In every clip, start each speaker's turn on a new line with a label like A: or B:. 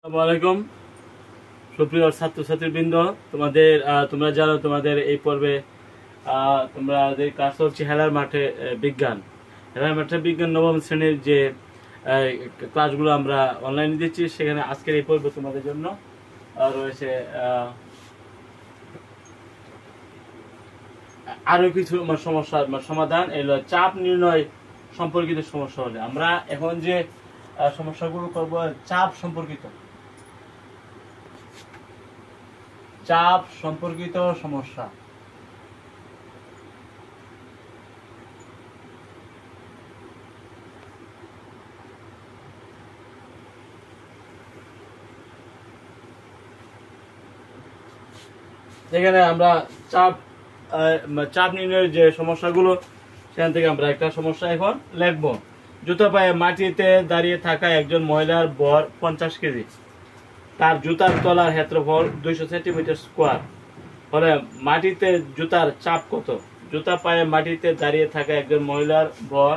A: আসসালামু আলাইকুম সুপ্রিয় ছাত্রছাত্রীবৃন্দ, তোমরা জানো তোমাদের এই পর্বে তোমাদের ক্লাস হচ্ছে হেলার মাঠে বিজ্ঞান নবম শ্রেণীর যে ক্লাসগুলো আমরা অনলাইনে দিচ্ছি। সেখানে আজকের এই পর্বে তোমাদের জন্য রয়েছে আরো কিছু সমস্যার সমাধান। এলো চাপ নির্ণয় সম্পর্কিত সমস্যা। হলে আমরা এখন যে সমস্যাগুলো করব চাপ সম্পর্কিত সমস্যা। যেখানে আমরা চাপ নির্ণয়ের যে সমস্যাগুলো, সেখান থেকে আমরা একটা সমস্যা এখন লিখব। জুতা পায়ে মাটিতে দাঁড়িয়ে থাকা একজন মহিলার ভর 50 কেজি। তার জুতার তলার ক্ষেত্রফল 200 সেন্টিমিটার স্কোয়ার হলে মাটিতে জুতার চাপ কত? জুতা পায়ে মাটিতে দাঁড়িয়ে থাকা একজন মহিলার ভর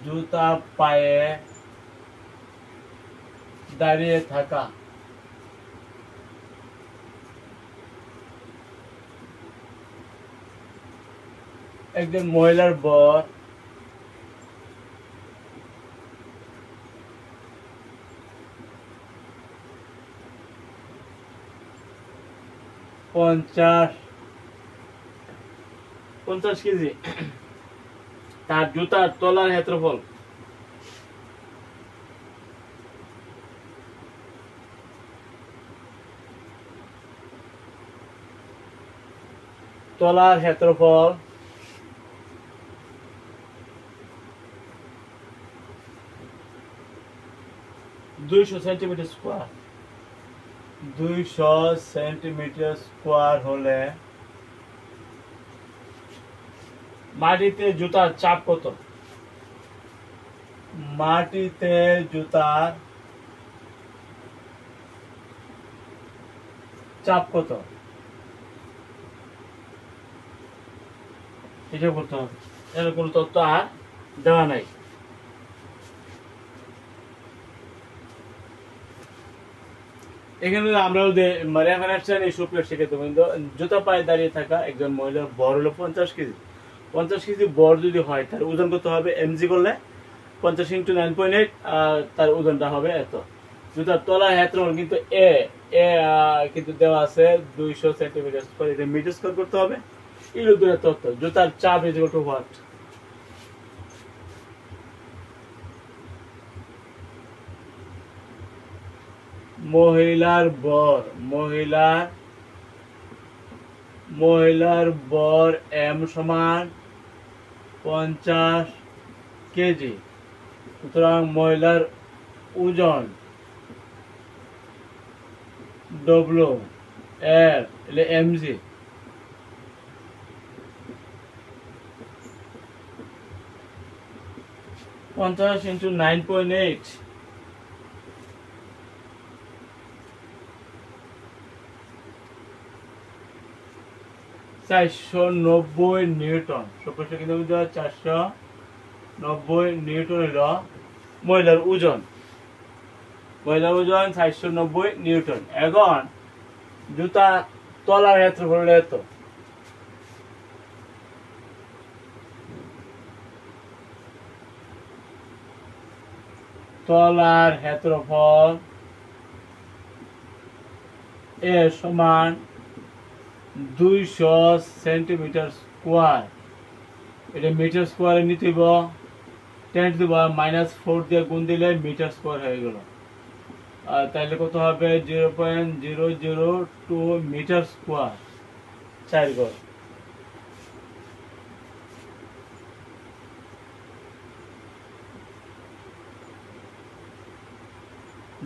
A: জুতা পায়ে দাঁড়িয়ে থাকা একজন মহিলার ভর 50 কেজি। তার জুতার তলার ক্ষেত্রফল তলার ক্ষেত্রফল 200 সেন্টিমিটার স্কোয়ার। 200 সেন্টিমিটার স্কোয়ার হলে মাটিতে জুতার চাপ কত? মাটিতে জুতার চাপ কত হিসাব করতে হবে। এর কোনো তথ্য আর দেওয়া নাই। এখানে আমরা জুতা পায়ে দাঁড়িয়ে থাকা একজন মহিলার ভর হলো 50 কেজি। 50 কেজি ভর যদি হয়, তার ওজন কত হবে? এমজি করলে 50 × 9.8, তার ওজনটা হবে এত। জুতার তলার ক্ষেত্রফল কিন্তু কিন্তু দেওয়া আছে 200 সেন্টিমিটার স্কয়ার। এটা মিটার স্কয়ার করতে হবে। এই দুটো তথ্য। জুতার চাপ ইজ ইকুয়াল টু হোয়াট? মহিলার ভর এম সমান 50 কেজি। সুতরাং মহিলার ওজন ডব্লিউ এর এমজি। 50 × 9.8 490 নিউটন। 490 নিউটন হল মহিলার ওজন। 490 নিউটন। এখন জুতা তলার ক্ষেত্রফল এত। তলার ক্ষেত্রফল এ সমান 200 সেন্টিমিটার স্কোয়ার। এটা মিটার স্কোয়ারে নিতে হবে। 10⁻⁻4 দিয়ে গুণ দিলে মিটার স্কোয়ার হয়ে গেল। তাহলে কত হবে? 0.002 মিটার স্কোয়ার। 4 ঘর।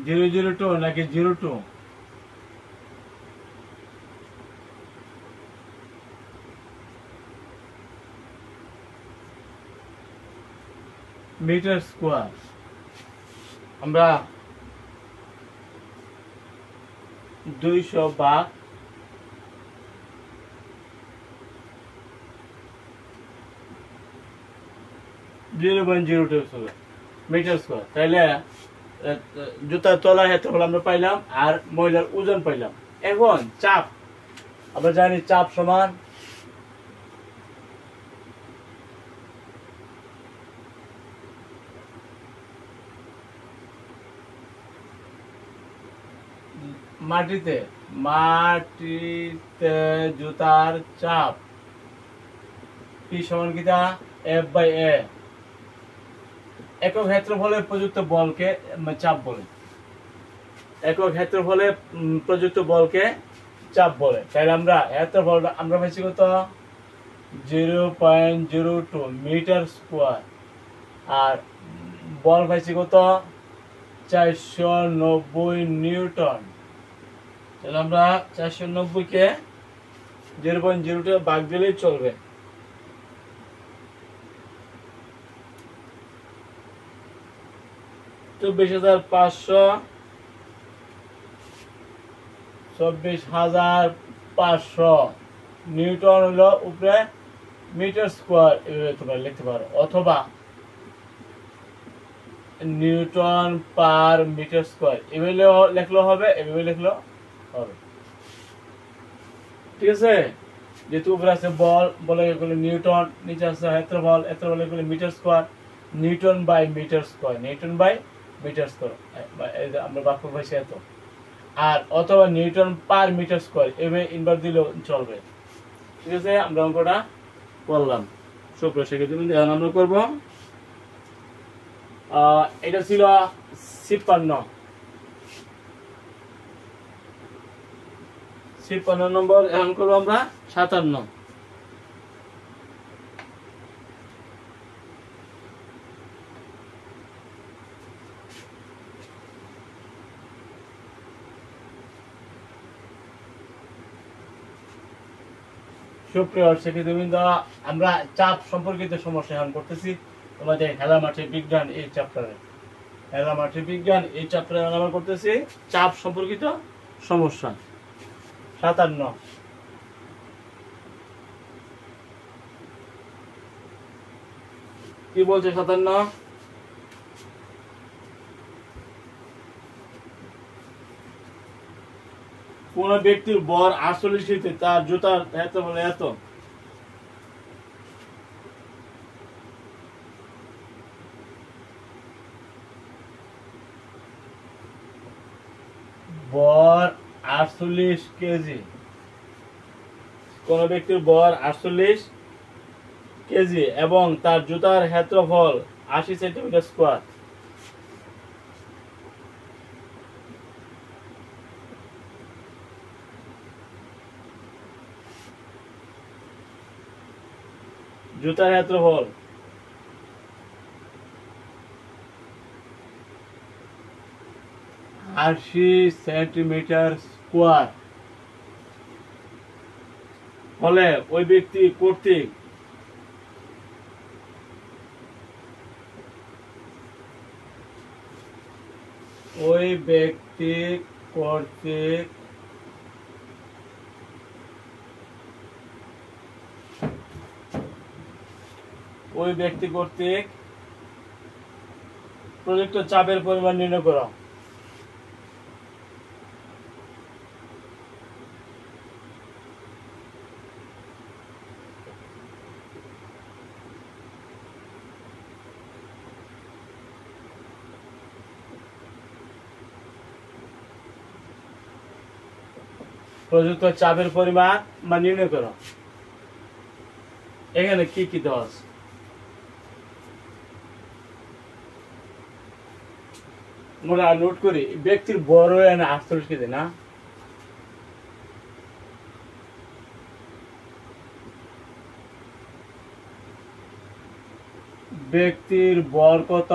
A: (002) নাকি 02? Metre square. আমরা 200 ভাগ 0.02 হবে। Metre square. তাইলে জুতার তলার ক্ষেত্রফল আমরা পাইলাম আর মহিলার ওজন পাইলাম। এখন চাপ আমরা জানি চাপ সমান মাটিতে জুতার চাপ P সমান কিটা F/A। একক ক্ষেত্রফলে প্রযুক্ত বলকে চাপ বলে। একক ক্ষেত্রফলে প্রযুক্ত বলকে চাপ বলে। তাহলে আমরা ক্ষেত্রফল আমরা পাইছি কত 0.02 মিটার স্কোয়ার আর বল পাইছি কত 490 নিউটন। তাহলে আমরা 490 কে 0.02 ভাগ দিলেই চলবে। তো 24,500 নিউটন হলো উপরে মিটার স্কোয়ার, এভাবে তোমরা লিখতে পারো, অথবা নিউটন পার মিটার স্কোয়ার এভাবে লিখলেও হবে, এভাবে লিখলেও হবে। ঠিক আছে, যেহেতু উপরে আছে বল, বলে এগুলো নিউটন, নিচে আছে ক্ষেত্রফল, ক্ষেত্রফল এগুলো metre square, newton by metre square, newton by metre square আমরা বাক্য পাইছি এত। আর অথবা নিউটন পার মিটার স্কোয়ার এভাবে ইনভার্স দিলেও চলবে। ঠিক আছে, আমরা অঙ্কটা করলাম। সুপ্রিয় শিক্ষার্থী, এখন আমরা করব এটা ছিল 56 নম্বর। এখন করবো আমরা 57। সুপ্রিয় শিক্ষার্থীবৃন্দ, আমরা চাপ সম্পর্কিত সমস্যা এখন করতেছি তোমাদের খেলা মাঠে বিজ্ঞান এই চ্যাপ্টারে। খেলা মাঠে বিজ্ঞান এই চ্যাপ্টারে আমরা করতেছি চাপ সম্পর্কিত সমস্যা। 57 কি বলছে? 57 কোন ব্যক্তির বর 48 কেজি, তার জুতার এত বলে এত। বর 48 কেজি, কোন ব্যক্তির বর 48 কেজি এবং তার জুতার ক্ষেত্রফল 80 সেন্টিমিটার স্কোয়ার। জুতার ক্ষেত্রফল 80 সেন্টিমিটার স্কোয়ার হলে ওই ব্যক্তি কর্তৃক প্রযুক্ত চাপের পরিমাণ নির্ণয় করো। প্রযুক্ত চাপের পরিমাণ নির্ণয় করো। এখানে কি কি দেওয়া আছে? আমরা নোট করি, ব্যক্তির বড় 48 কেজি না, ব্যক্তির বর কত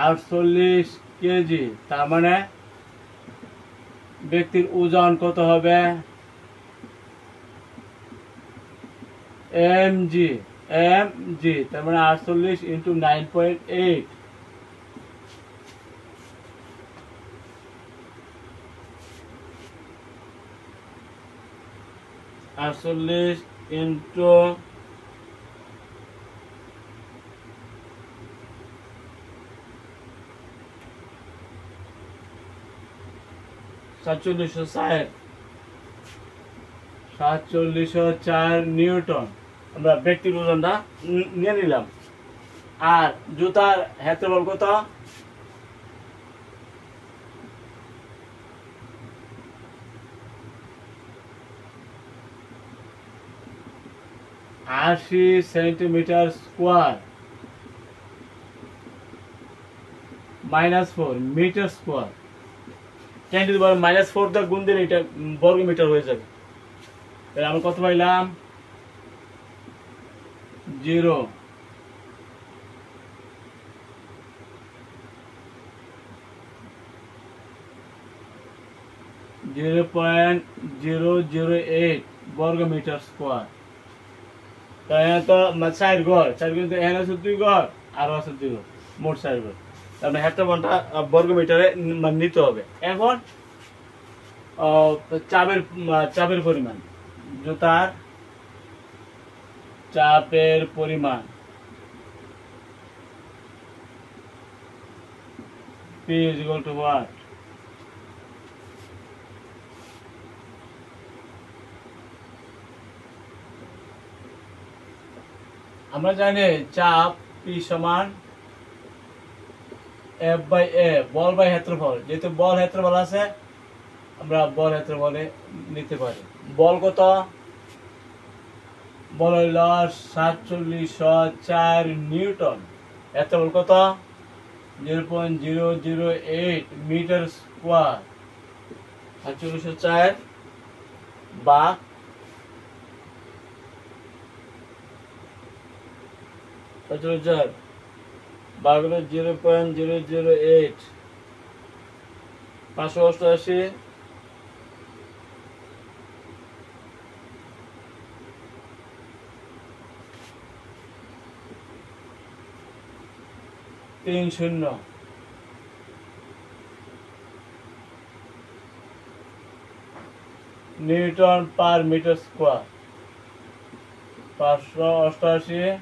A: 48 কেজি, তার মানে ব্যক্তির ওজন কত হবে mg, তার মানে 48 ইন্টু 9.8, 48 ইন্টু 4704 4704 নিউটন আমরা ব্যক্তির ওজনটা নিয়ে নিলাম। আর জুতার ক্ষেত্রফল কত? 80 centimetre square -4 metre square. 10 to the power -4 দা গুণ দিলে এটা বর্গ মিটার হয়ে যাবে। তাহলে আমরা কত পাইলাম? 0.008 বর্গ মিটার স্কোয়ার। তাই তো 4 ঘর, 4 কিন্তু এখানে আছে 2 ঘর আর আছে 2 ঘর, মোট 4 ঘর। তাহলে হেক্টরটা বর্গ মিটারে নিতে হবে। এখন চাপের পরিমাণ, জুতার চাপের পরিমাণ P = what? আমরা জানি চাপ P সমান F/A, বল বাই ক্ষেত্রফল। যেহেতু বল ক্ষেত্রফল আছে আমরা বল ক্ষেত্রফলে নিতে পারি। বল কত? বল হইল 4704 নিউটন। ক্ষেত্রফল কত? 0.008 মিটার স্কোয়ার। 4704 বা 4704 ভাগ হলো 0.008, 588 30 newton per metre square. 588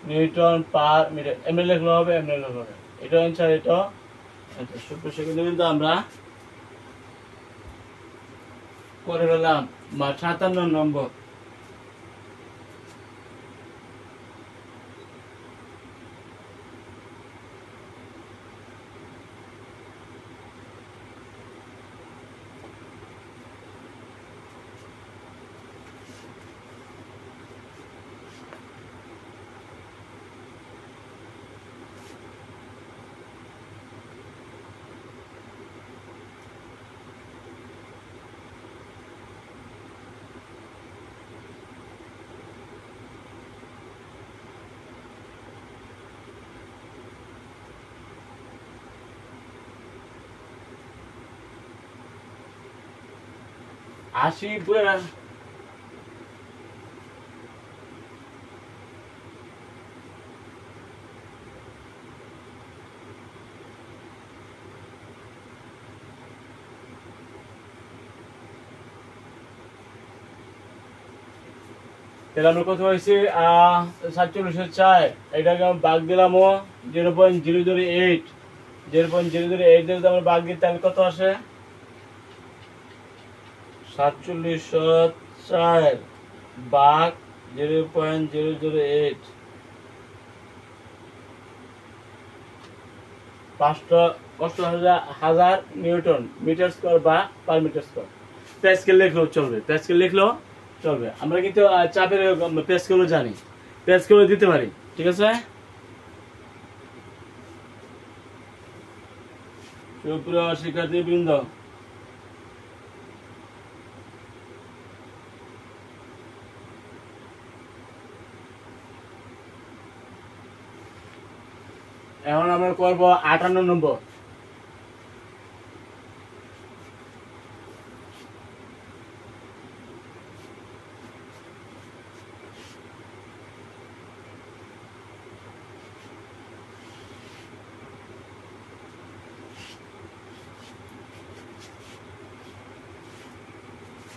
A: newton per metre. এমনি লিখলে হবে, এমনি লিখলে হবে। এটা অ্যান্সার, এটা কিন্তু আমরা করে ফেললাম 57 নম্বর। আশি পুরো তাহলে আমরা কত হয়েছে? 4704। এটাকে আমরা ভাগ দিলাম 0.008, 0.008 যদি আমরা ভাগ দিই তাহলে কত আসে? 4704 ভাগ 0.008, 500,000 নিউটন মিটার স্কোয়ার বা পার মিটার স্কোয়ার। প্যাসকেল লিখলেও চলবে, প্যাসকেল লিখলেও চলবে। আমরা কিন্তু চাপের প্যাসকেলও জানি, প্যাসকেলও দিতে পারি। ঠিক আছে, সুপ্রিয় শিক্ষার্থীবৃন্দ, এখন আমরা করবো 58 নম্বর।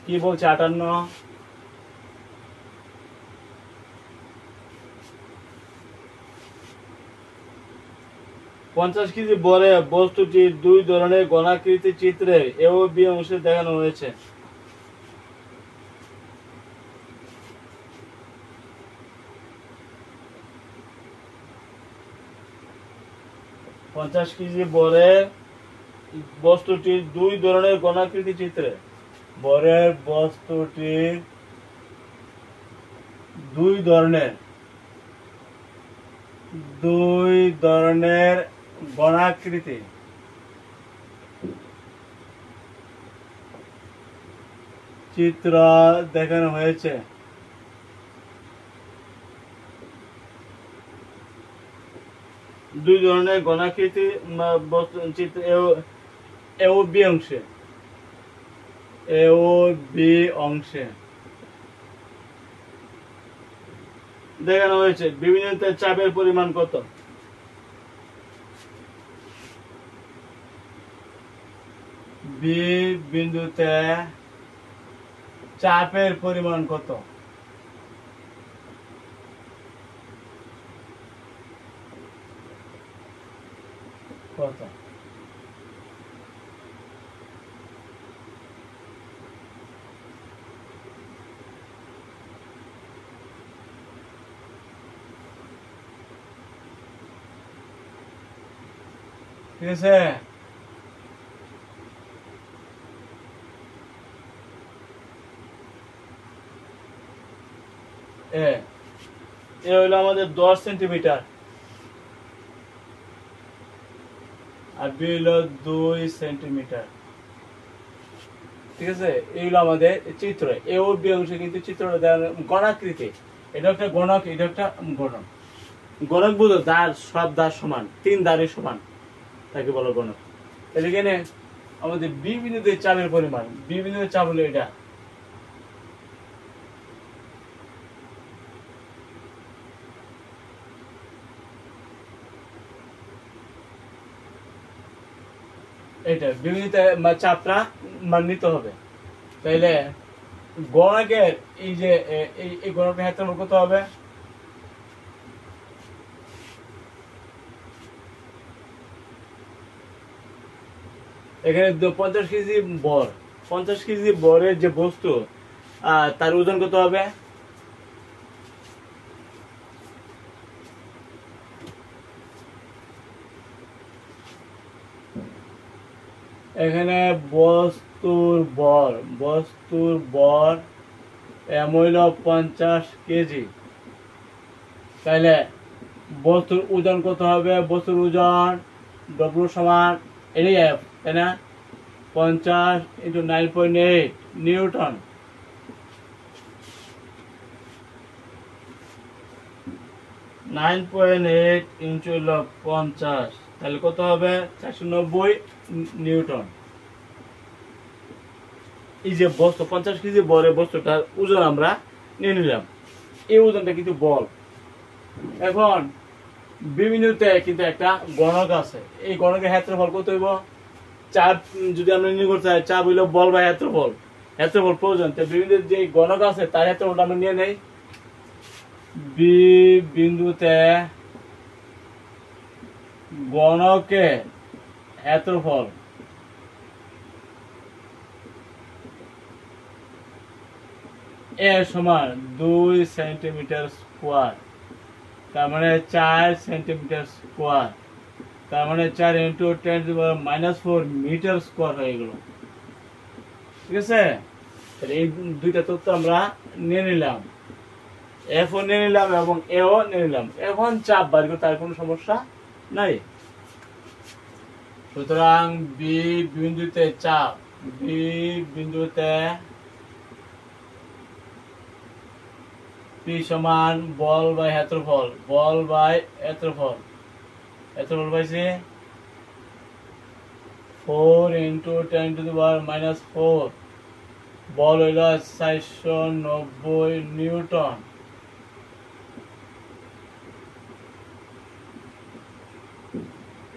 A: কি বলছে 58? 50 কেজি বরে বস্তুটি দুই ধরনের ঘনাকৃতি চিত্রে এ ও বি অংশে দেখানো হয়েছে। 50 কেজি বরে বস্তুটি দুই ধরনের ঘনাকৃতি চিত্রে বরের বস্তুটি দুই ধরনের ঘনাকৃতি চিত্র দেখানো হয়েছে। দুই ধরনের ঘনাকৃতি চিত্র এ ও বি অংশে দেখানো হয়েছে। বিভিন্ন চাপের পরিমাণ কত? বি বিন্দুতে চাপের পরিমাণ কত? কত? ঠিক আছে, এ হইলো আমাদের 10 সেন্টিমিটার আর বি হইলো 2 সেন্টিমিটার। ঠিক আছে, এই হলো আমাদের চিত্র। এ ও বি অংশে কিন্তু চিত্রটা গণাকৃতি। এটা একটা গণক, এটা একটা গণক। গণক বুঝো দাঁড়, সব দাঁড় সমান, 3 দাঁড়ের সমান, তাকে বলো গণক। এখানে আমাদের বিভিন্ন চাপের পরিমাণ, বিভিন্ন চাপ হলো এটা। এটা বিভিন্ন চাপটা মান নিতে হবে। তাইলে গণকের এই যে এই গণকের ক্ষেত্রে কত হবে? এখানে 50 কেজি বর, 50 কেজি বরের যে বস্তু তার ওজন কত হবে? এখানে বস্তুর বর হইল 50 কেজি। তাইলে বস্তুর ওজন কত হবে? বস্তুর ওজন ডব্লিউ সমান এটাই এফ, তাই না? 50 × 9.8 নিউটন। হলো 50, তাহলে কত হবে? 490 নিউটন। এই যে বস্তু 50 কেজি বরে বস্তুটার ওজন আমরা নিয়ে নিলাম। এই ওজনটা কিন্তু বল। এখন বিভিন্নতে কিন্তু একটা গণক আছে। এই গণকের ক্ষেত্রফল কত হইব? চাপ যদি আমরা নির্ণয় করতে চাই, চাপ হইল বল বা ক্ষেত্রফল প্রয়োজন। তো বিভিন্ন যে গণক আছে তার ক্ষেত্রফলটা আমরা নিয়ে নেই। বি বিন্দুতে গণকের ক্ষেত্রফল এ সমান 2 সেন্টিমিটার স্কোয়ার, তার মানে 4 সেন্টিমিটার স্কোয়ার, তার মানে 4 × 10⁻⁻⁴ মিটার স্কোয়ার হয়ে গেল। ঠিক আছে, এই দুইটা তথ্য আমরা নিয়ে নিলাম, এফ ও নিয়ে নিলাম এবং এ ও নিয়ে নিলাম। এখন চাপ বার করতে আর কোনো সমস্যা নাই। সুতরাং বি বিন্দুতে চাপ, বি বিন্দুতে পি সমান বল বাই ক্ষেত্রফল, ক্ষেত্রফল পাইছি 4 × 10⁻⁻⁴। বল হইল 490 নিউটন।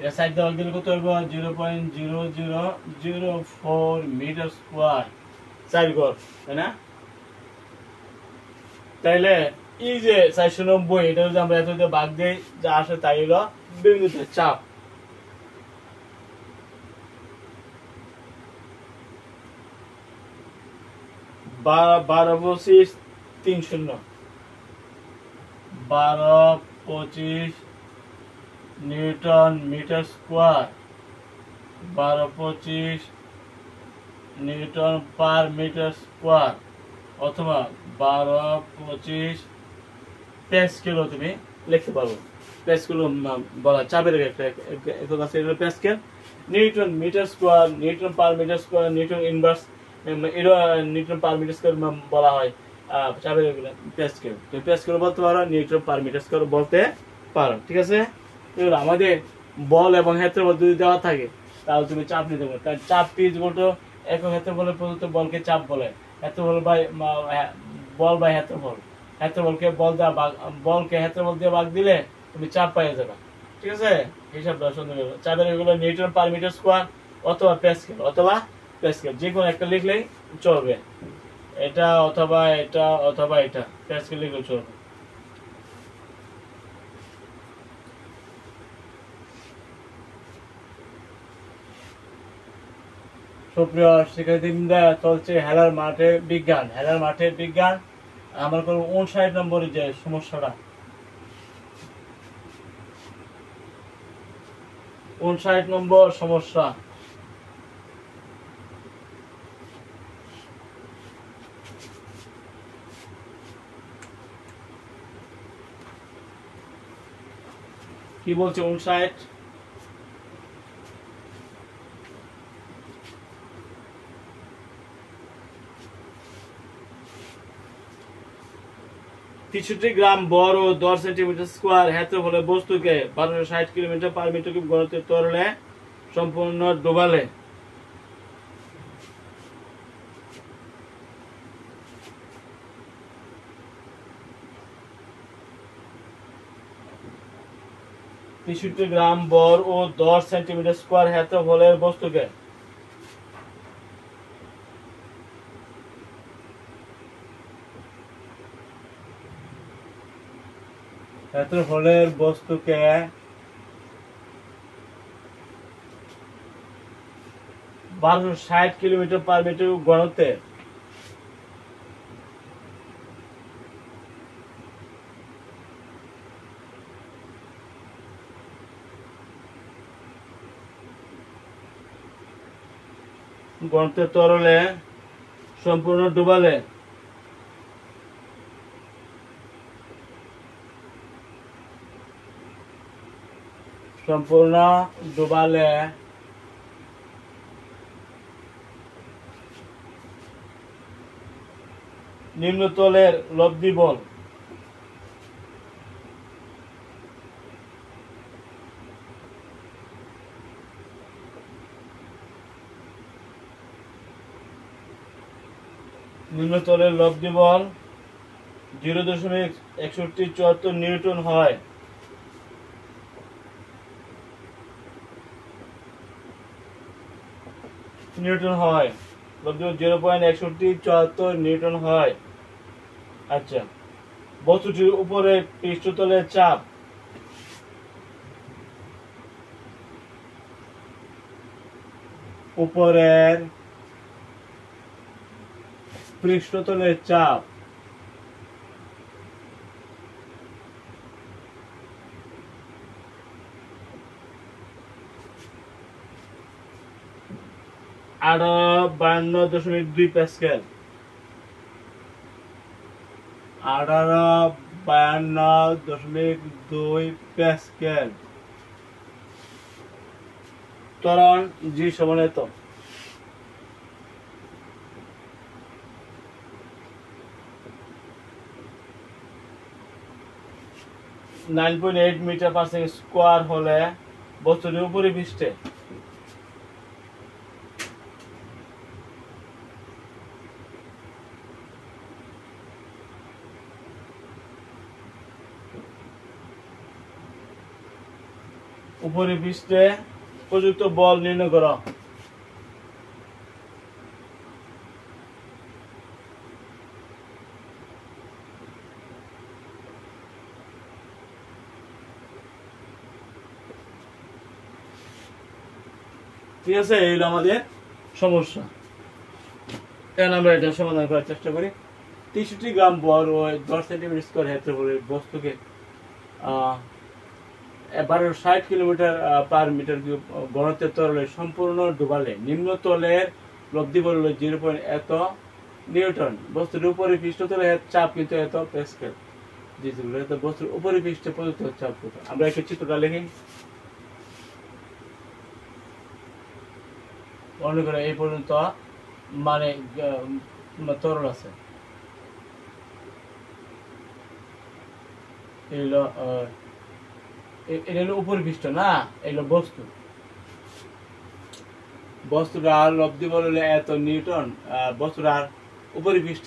A: এর সাইড দেওয়া গেলে কত হইব? 0.0004 মিটার স্কোয়ার, 4 ঘর, তাই না? তাইলে এই যে 490, এটা যদি আমরা এত ভাগ দিই, যা আসে তাই হলো বিভিন্ন চাপ। 12/25 12/25 newton metre square, 12/25 newton per metre square, অথবা 12/25 প্যাসকেলও তুমি লিখতে পারবো। প্যাসকেল বলা চাপের একটা একক আছে, এটা pascal. Newton metre square, newton per metre square, newton inverse, newton per metre square বলা হয় চাপের প্যাসকেল। তুমি প্যাসকেল বলতে পারো, নিউটন পার মিটার স্কোয়ার বলতে পারো। ঠিক আছে, এগুলো আমাদের বল এবং ক্ষেত্রফল যদি দেওয়া থাকে তাহলে তুমি চাপ নিতে পারো। কারণ চাপ পি বলতো একক ক্ষেত্রফলের প্রদত্ত বলকে চাপ বলে, ক্ষেত্রফল বাই বল বাই ক্ষেত্রফল, ক্ষেত্রফলকে বলকে ক্ষেত্রফল দিয়ে ভাগ দিলে তুমি চাপ পাইয়ে যাবে। ঠিক আছে, হিসাবটা সুন্দর হবে। চাপের এগুলো নিউটন পার মিটার স্কোয়ার অথবা প্যাসকেল যে কোনো একটা লিখলেই চলবে। এটা অথবা এটা অথবা এটা, প্যাসকেল লিখলেও চলবে। সুপ্রিয় শিক্ষার্থীবৃন্দা, চলছে হেলার মাঠে বিজ্ঞান। আমার করবো 59 নম্বরের যে সমস্যাটা, 59 নম্বর সমস্যা। কি বলছে 59? ছেষট্টি গ্রাম বড় 10 সেন্টিমিটার স্কোয়ার ক্ষেত্রফলের বস্তুকে 1260 কিলোমিটার পার মিটার কিউব ঘনত্বের তরলে সম্পূর্ণ ডোবালে ছেষট্টি গ্রাম বড় ও 10 সেন্টিমিটার স্কোয়ার ক্ষেত্রফলের বস্তুকে ক্ষেত্রফলের বস্তুকে 1260 কিলোমিটার পার মিটার ঘনত্বে ঘনত্বের তরলে সম্পূর্ণ ডুবালে নিম্নতলের লব্ধি বল নিম্নতলের লব্ধি বল 0.6174 নিউটন হয়। লব্ধি 0.6174 নিউটন হয়। আচ্ছা, বস্তুটির উপরে পৃষ্ঠতলের চাপ উপরের পৃষ্ঠতলের চাপ আরো 52.2 প্যাসকেল, 52.2 প্যাসকেল। ত্বরণ জি সমান এত। (9.8 মিটার পার সেকেন্ড স্কোয়ার হলে বস্তুটির উপরিপৃষ্ঠে প্রযুক্ত বল নির্ণয় করো। ঠিক আছে, এই হলো আমাদের সমস্যা। এখন আমরা এটা সমাধান করার চেষ্টা করি। 63 গ্রাম বর ও 10 সেন্টিমিটার স্কোয়ার ক্ষেত্রফলের বস্তুকে 1260 কিলোমিটার পার মিটার কিউব ঘনত্বের তরলে সম্পূর্ণ ডুবালে নিম্নতলের লব্ধি বল 0. এত নিউটন। বস্তুর উপরে পৃষ্ঠতলে চাপ কিন্তু এত প্যাসকেল। বস্তুর উপরে পৃষ্ঠে প্রযুক্ত চাপ কত? আমরা একটু চিত্রটা লিখি। মনে করে এই পর্যন্ত মানে তরল আছে, এটা হলো উপরি পৃষ্ঠ না, এগুলো বস্তু। বস্তুর আর লব্ধি বল হলো এত নিউটন। বস্তুর আর উপরি পৃষ্ঠ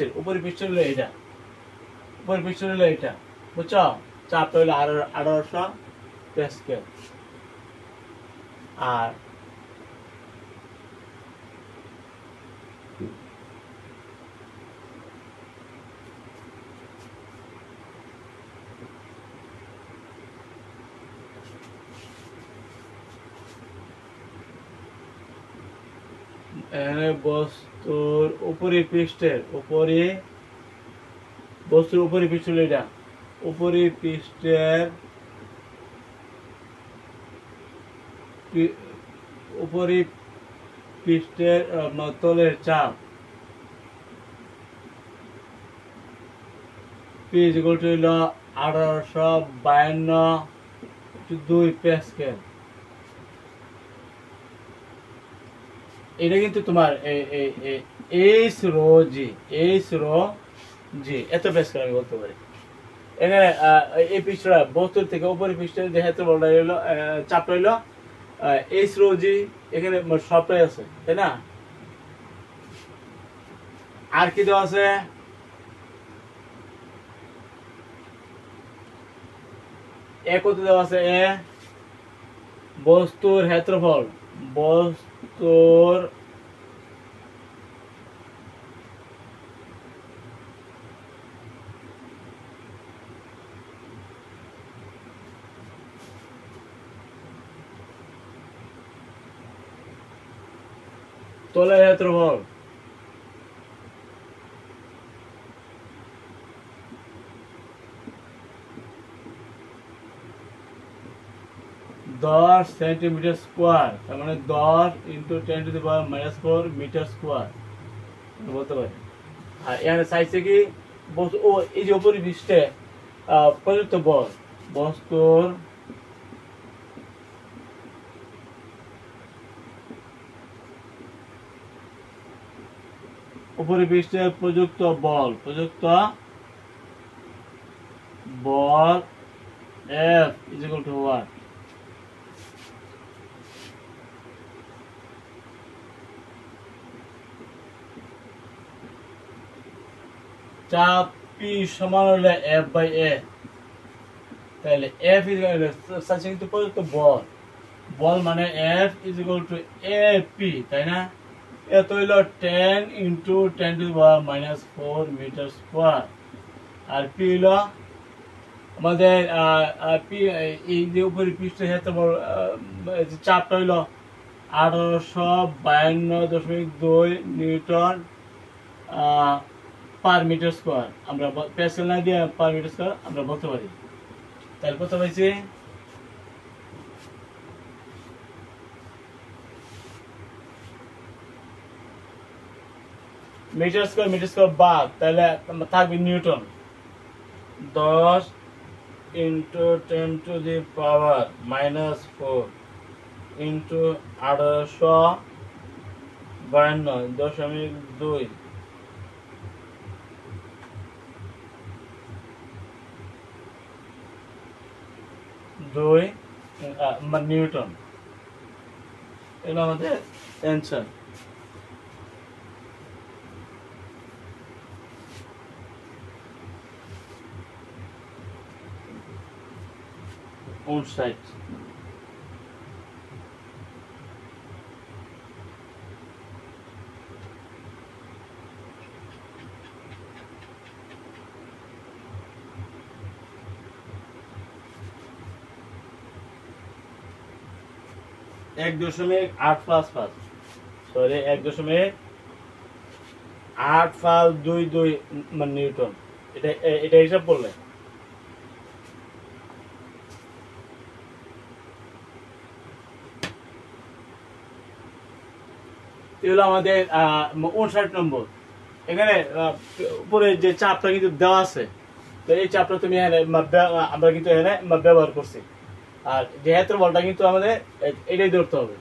A: হলো এটা, উপরি পৃষ্ঠ হলো এটা, বুঝছো? চাপটা হলো 1800 প্যাসকেল। আর বস্তুর উপরি পৃষ্ঠের বস্তুর উপরি পৃষ্ঠ হলো এটা, উপরি পৃষ্ঠের উপরি পৃষ্ঠের তলের চাপ P = 1852 প্যাসকেল। এটা কিন্তু তোমার এইচ রো জি এত প্যাসকেল আমি বলতে পারি। এখানে এই পৃষ্ঠটা বস্তুর থেকে উপরি পৃষ্ঠের যে ক্ষেত্রফলটা হলো চাপটা হলো এইচ রো জি, এখানে সবটাই আছে, তাই না? আর কি দেওয়া আছে? কত দেওয়া আছে? বস্তুর ক্ষেত্রফল, বস্তুর তলের ক্ষেত্রফল, 10 সেন্টিমিটার স্কোয়ার, তার মানে 10 × 10⁻⁻4 মিটার স্কোয়ার বলতে পারি। আর এখানে চাইছে কি ও এই যে উপরি পৃষ্ঠে প্রযুক্ত বল, বস্তুর উপরি পৃষ্ঠে প্রযুক্ত বল F = what? চাপ P সমান হলে F/A। তাহলে F কিন্তু প্রযুক্ত বল মানে F = AP, তাই না? এত হইল 10 × 10⁻⁻4 মিটার স্কোয়ার। আর P হইল আমাদের এই যে উপরি পৃষ্ঠের ক্ষেত্রফল চাপটা হইল 1852.2 নিউটন পার মিটার স্কোয়ার। আমরা প্যাসকেল না দিয়ে পার মিটার স্কোয়ার আমরা বলতে পারি। তাহলে কত পাইছি? মিটার স্কোয়ার বাদ, তাহলে থাকবে নিউটন। 10 × 10⁻⁻4 × 1852.2 নিউটন। এগুলো আমাদের অ্যান্সার। সাইড এক 1.855 সরি 1.855 8.22 মানে নিউটন। এটা এটা হিসাব করলে এগুলো আমাদের 59 নম্বর। এখানে উপরে যে চাপটা কিন্তু দেওয়া আছে, তো এই চাপটা তুমি আমরা কিন্তু এখানে ব্যবহার করছি। আর যে হাতের বলটা কিন্তু আমাদের এটাই ধরতে হবে।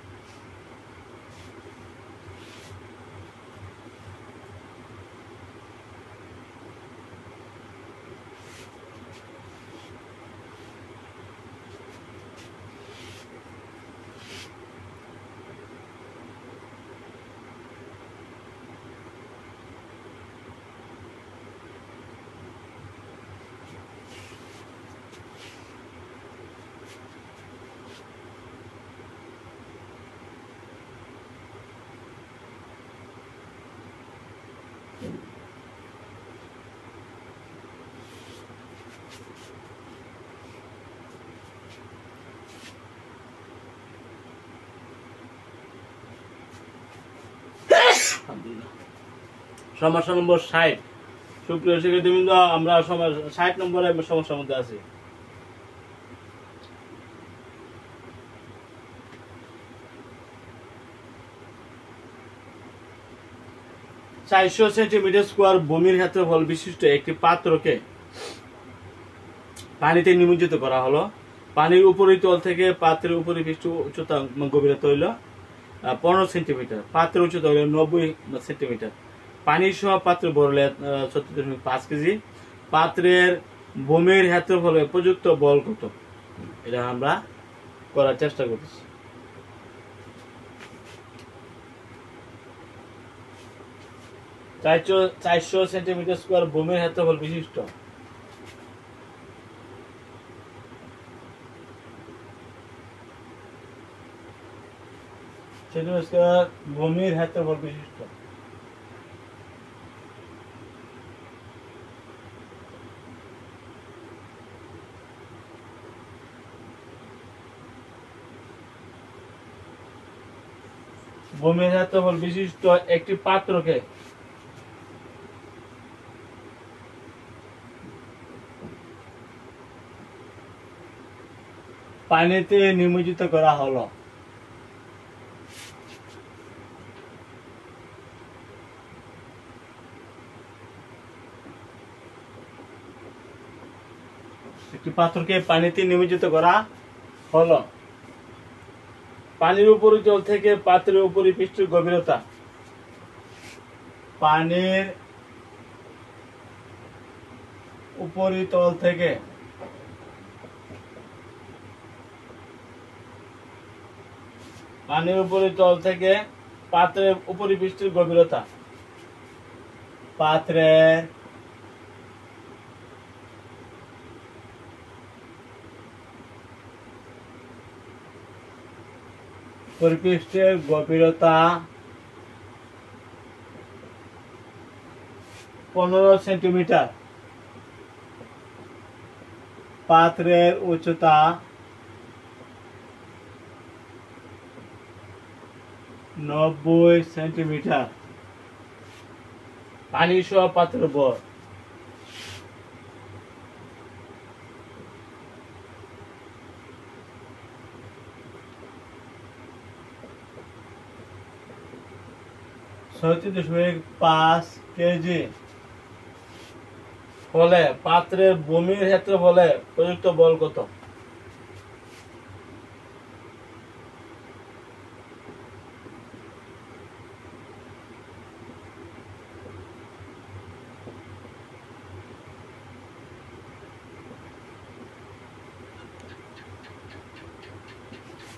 A: সমস্যা নম্বর 60। সুপ্রিয় শিক্ষার্থীবৃন্দ, আমরা 60 নম্বরের সমস্যার মধ্যে আছি। চারশো সেন্টিমিটার স্কোয়ার ভূমির ক্ষেত্রফল বিশিষ্ট একটি পাত্রকে পানিতে নিমজ্জিত করা হলো। পানির উপরিতল থেকে পাত্রের উপরিপৃষ্ঠ উচ্চতা গভীরতা হইল 15 সেন্টিমিটার, পাত্রের উচ্চতা হইল 90 সেন্টিমিটার। পানি সহ পাত্র ভরলে 36.5 কেজি। পাত্রের ভূমির ক্ষেত্রফলে প্রযুক্ত বল কত? এটা আমরা করার চেষ্টা করতেছি। চারশো সেন্টিমিটার স্কোয়ার ভূমির ক্ষেত্রফল বিশিষ্ট ভূমির ক্ষেত্রফল বিশিষ্ট ভূমির ক্ষেত্রফল বিশিষ্ট একটি পাত্রকে পানিতে নিমজ্জিত করা হলো। একটি পাত্রকে পানিতে নিমজ্জিত করা হলো। পানির উপরিতল থেকে পাত্রের উপরিপৃষ্ঠের গভীরতা, পানির উপরিতল থেকে পাত্রের উপরিপৃষ্ঠের গভীরতা, পাত্রের পরিপৃষ্ঠের গভীরতা 15 সেন্টিমিটার, পাত্রের উচ্চতা 90 সেন্টিমিটার। পানি সহ পাত্রের ভর (37.5 কেজি) হলে পাত্রের ভূমির ক্ষেত্রফলে প্রযুক্ত বল কত?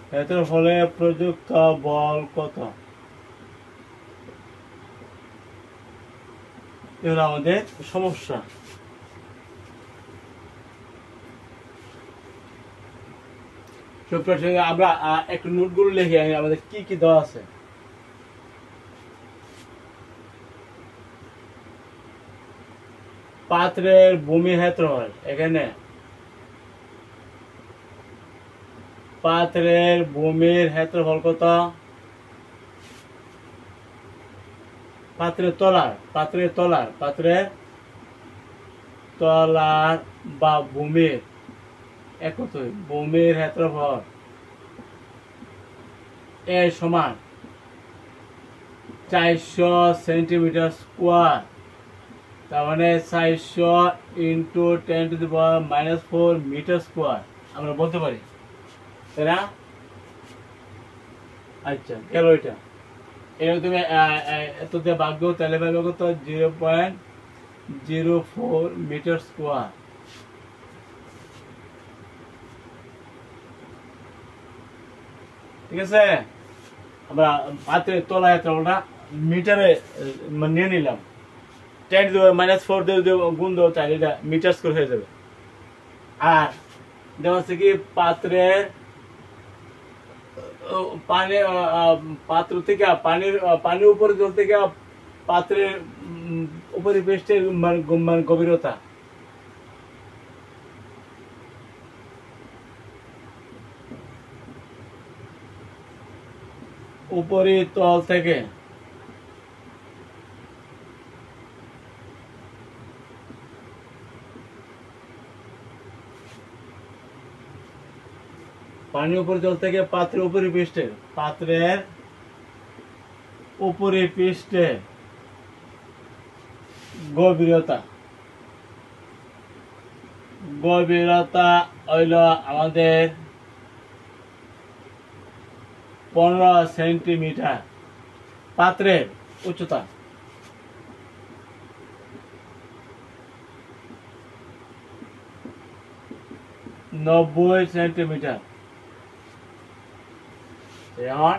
A: ক্ষেত্রফলে প্রযুক্ত বল কত? এগুলো আমাদের সমস্যা। আমরা একটু নোটগুলো লিখি আমাদের কি কি দেওয়া আছে। পাত্রের ভূমি ক্ষেত্রফল, এখানে পাত্রের ভূমির ক্ষেত্রফল কত? পাত্রের তলার বা ভূমির এককই ভূমির ক্ষেত্রফল এ সমান 400 সেন্টিমিটার স্কোয়ার। তার মানে 400 ইন্টু 10⁻⁻4 মিটার স্কোয়ার আমরা বলতে পারি, তাই না? আচ্ছা, গেল এটা। এরকম তুমি এত দিয়ে ভাগ দাও, তাহলে পাবে কত? 0.04 মিটার স্কোয়ার। ঠিক আছে, আমরা পাত্রের তলায় তলাটা মিটারে নিয়ে নিলাম, 10⁻⁻4 দিয়ে গুণ দাও, তাহলে এটা মিটার স্কোয়ার হয়ে যাবে। আর দেওয়া আছে কি পাত্রের পাত্র থেকে পানির উপরে জল থেকে পাত্রের উপরে পৃষ্ঠের গভীরতা। উপরিতল থেকে পানির উপর জল থেকে পাত্রের উপরে পৃষ্ঠে গভীরতা হইল আমাদের 15 সেন্টিমিটার। পাত্রের উচ্চতা 90 সেন্টিমিটার। এখন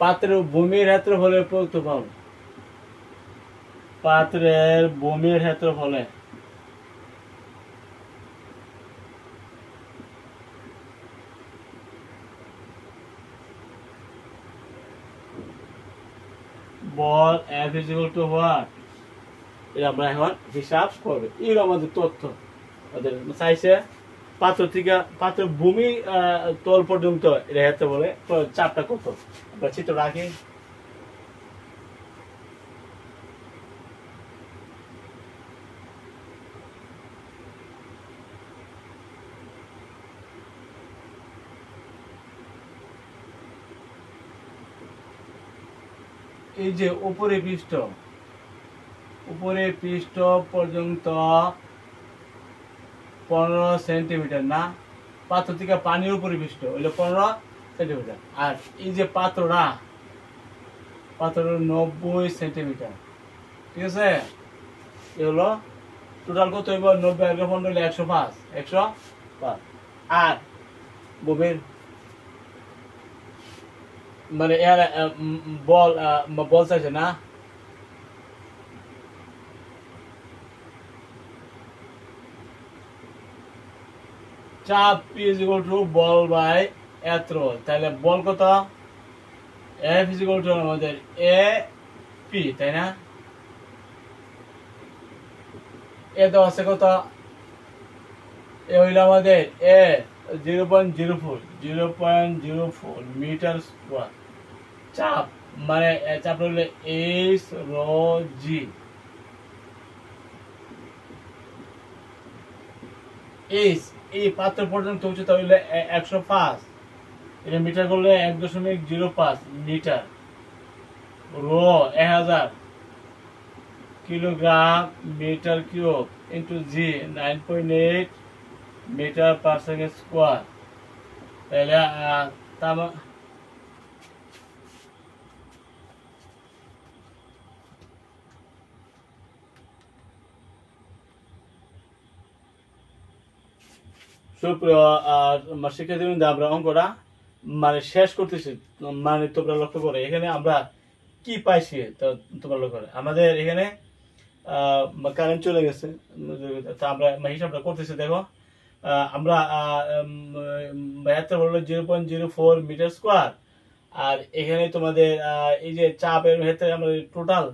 A: পাত্রের ভূমির ক্ষেত্রফলে প্রযুক্ত পাবো, পাত্রের ভূমির ক্ষেত্রফলে বল F = what, এটা আমরা এখন হিসাব করবো। এর আমাদের তথ্য আমাদের চাইছে পাত্র ভূমি তল পর্যন্ত এটা হেতে বলে চাপটা কত, আমরা চিত্র রাখি। এই যে উপরে পৃষ্ঠ পর্যন্ত 15 সেন্টিমিটার না, পাত্র থেকে পানির উপরে পৃষ্ঠ হইলো 15 সেন্টিমিটার। আর এই যে পাত্রটা 90 সেন্টিমিটার। ঠিক আছে, এ হলো টোটাল কত হইব? 90 আর 15 হলে 105। আর গভীর মানে এর বল চাইছে না, চাপ P = বল বাই এত্র। তাহলে বল কত? F = আমাদের AP, তাই না? এ তো আছে কত? এ হইল আমাদের A 0.04 মিটার স্কোয়ার। চাপ মানে চাপ হইলে H ρg। এই পাত্র পর্যন্ত উচ্চতা হইলে 105, এটা মিটার করলে 1.05 metre. Rho 1000 kilogram metre cube into g 9.8 metre per second square. তাহলে শিক্ষার্থী আমরা অঙ্কটা মানে শেষ করতেছি, মানে তোমরা লক্ষ্য করে এখানে আমরা কি পাইছি। তো তোমরা লক্ষ্য করে আমাদের এখানে কারেন্ট চলে গেছে, তা আমরা হিসাবটা করতেছি। দেখো আমরা হলো 0.04 মিটার স্কোয়ার। আর এখানে তোমাদের এই যে চাপের ক্ষেত্রে আমাদের টোটাল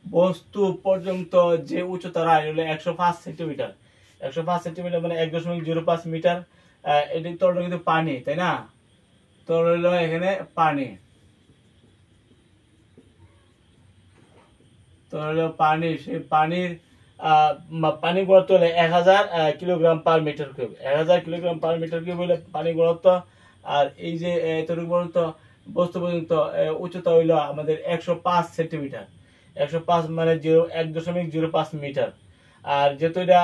A: বস্তু পর্যন্ত যে উচ্চতা হলো 105 সেন্টিমিটার। 105 সেন্টিমিটার মানে 1.05 মিটার। এটি তলটা কিন্তু পানি, তাই না? তল হলো এখানে পানি। তো হলো পানি, সেই পানির পানি ঘনত্ব হলে 1000 kilogram per metre cube. 1000 kilogram per metre cube হলে পানি ঘনত্ব। আর এই যে এতটুকু পর্যন্ত বস্তু পর্যন্ত উচ্চতা হইল আমাদের 105 সেন্টিমিটার। 105 মানে 1.05 মিটার। আর যেহেতু এটা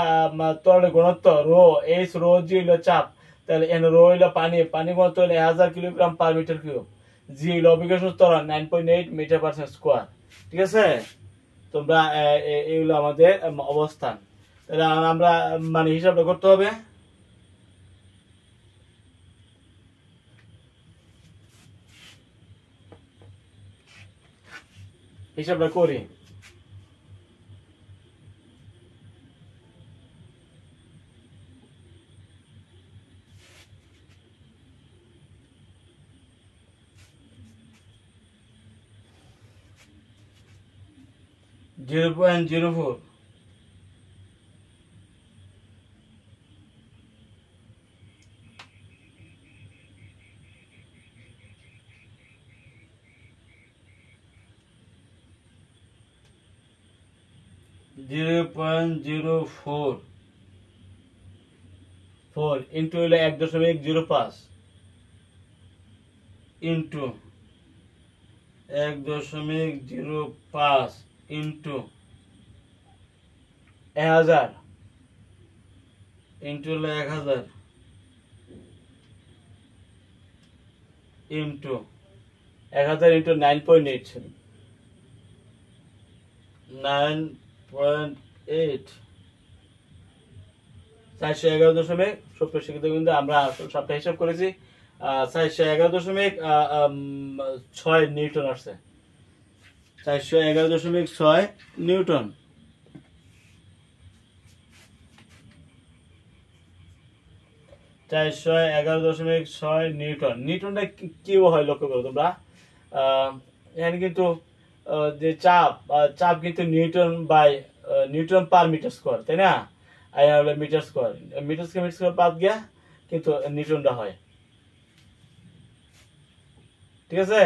A: তরলের ঘনত্ব রো, এইচ রো জি হইল চাপ, তাহলে এন রো হইল পানি, পানি ঘনত্ব হলে 1000 কিলোগ্রাম পার মিটার কিউব। জি হইল অভিকর্ষণ ত্বরণ 9.8 মিটার পার সেকেন্ড স্কোয়ার। ঠিক আছে, তোমরা এইগুলো আমাদের অবস্থান। তাহলে আমরা মানে হিসাবটা করতে হবে। হিসাবটা করি। Zero point zero four, into হলো 1.05 ইন্টু 1.05 ইন্টু 1000 ইন্টু হলো 1000 ইন্টু 1000 ইন্টু 9.8, 9.8 411.70 শিক্ষিত কিন্তু আমরা সবটা হিসাব করেছি। 411.6 নিউটন আসছে। 411.6 নিউটন। নিউটনটা কি হয় লক্ষ্য করো তোমরা। এখানে কিন্তু যে চাপ, চাপ কিন্তু newton by newton per metre square, তাই না? আর হলো মিটার স্কোয়ার, মিটার স্কোয়ার বাদ গিয়া কিন্তু নিউটনটা হয়। ঠিক আছে,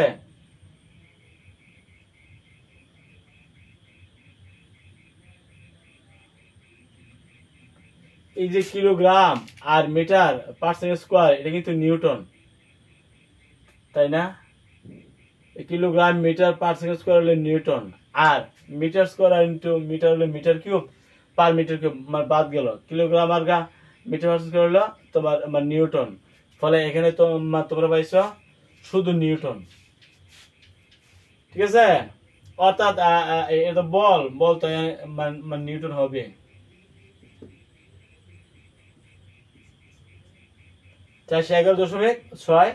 A: এই যে কিলোগ্রাম আর মিটার পার সেকেন্ড স্কোয়ার, এটা কিন্তু নিউটন, তাই না? Kilogram metre per second square হলে নিউটন, আর মিটার স্কোয়ার ইন্টু মিটার হলে metre cube per metre cube, মানে বাদ গেল কিলোগ্রাম আর মিটার পার স্কোয়ার হলো তোমার নিউটন। ফলে এখানে তোমরা পাইছো শুধু নিউটন। ঠিক আছে, অর্থাৎ এটা বল বল তো নিউটন হবে। 411.6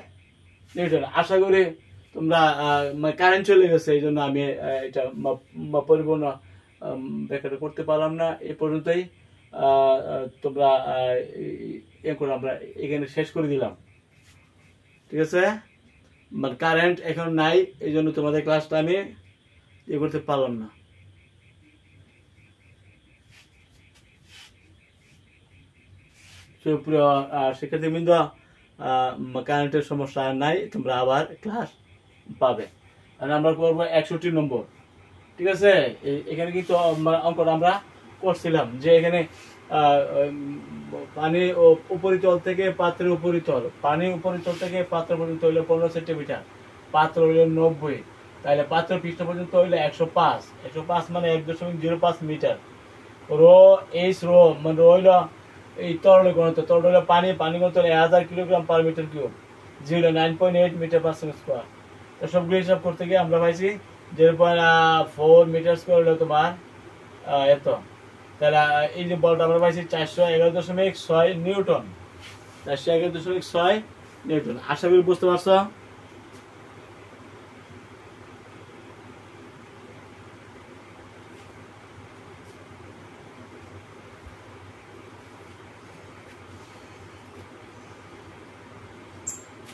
A: নিউটন। আশা করি তোমরা কারেন্ট চলে গেছে, এই জন্য আমি এটা পরিপূর্ণ ব্যাখ্যাটা করতে পারলাম না। এ পর্যন্তই তোমরা আমরা এখানে শেষ করে দিলাম। ঠিক আছে, কারেন্ট এখন নাই, এই জন্য তোমাদের ক্লাসটা আমি করতে পারলাম না। সুপ্রিয় শিক্ষার্থীবৃন্দ, কারেন্টের সমস্যা নাই, তোমরা আবার ক্লাস পাবে। আর আমরা করবো 61 নম্বর। ঠিক আছে, এখানে কিন্তু অঙ্কটা আমরা করছিলাম যে এখানে পানি উপরিতল থেকে পাত্রের উপরিতল, পানি উপরিতল থেকে পাত্র পর্যন্ত হইলো 15 সেন্টিমিটার, পাত্র হইলো 90, তাহলে পাত্র পৃষ্ঠ পর্যন্ত হইলো 105। 105 মানে 1.05 মিটার। রো এইচ রো মানে রো হইলো এই তরলের ঘনত্ব, তরল হলো পানি, পানি ঘনত্ব হলো 1000 কিলোগ্রাম পার মিটার কিউব। জি হলো 9.8 মিটার পার সেকেন্ড স্কোয়ার। তো সবগুলো হিসাব করতে গিয়ে আমরা পাইছি 0.4 মিটার স্কোয়ার হলো তোমার এত। তাহলে এই যে বলটা আমরা পাইছি 411.6 নিউটন। 411.6 নিউটন। আশা করি বুঝতে পারছো।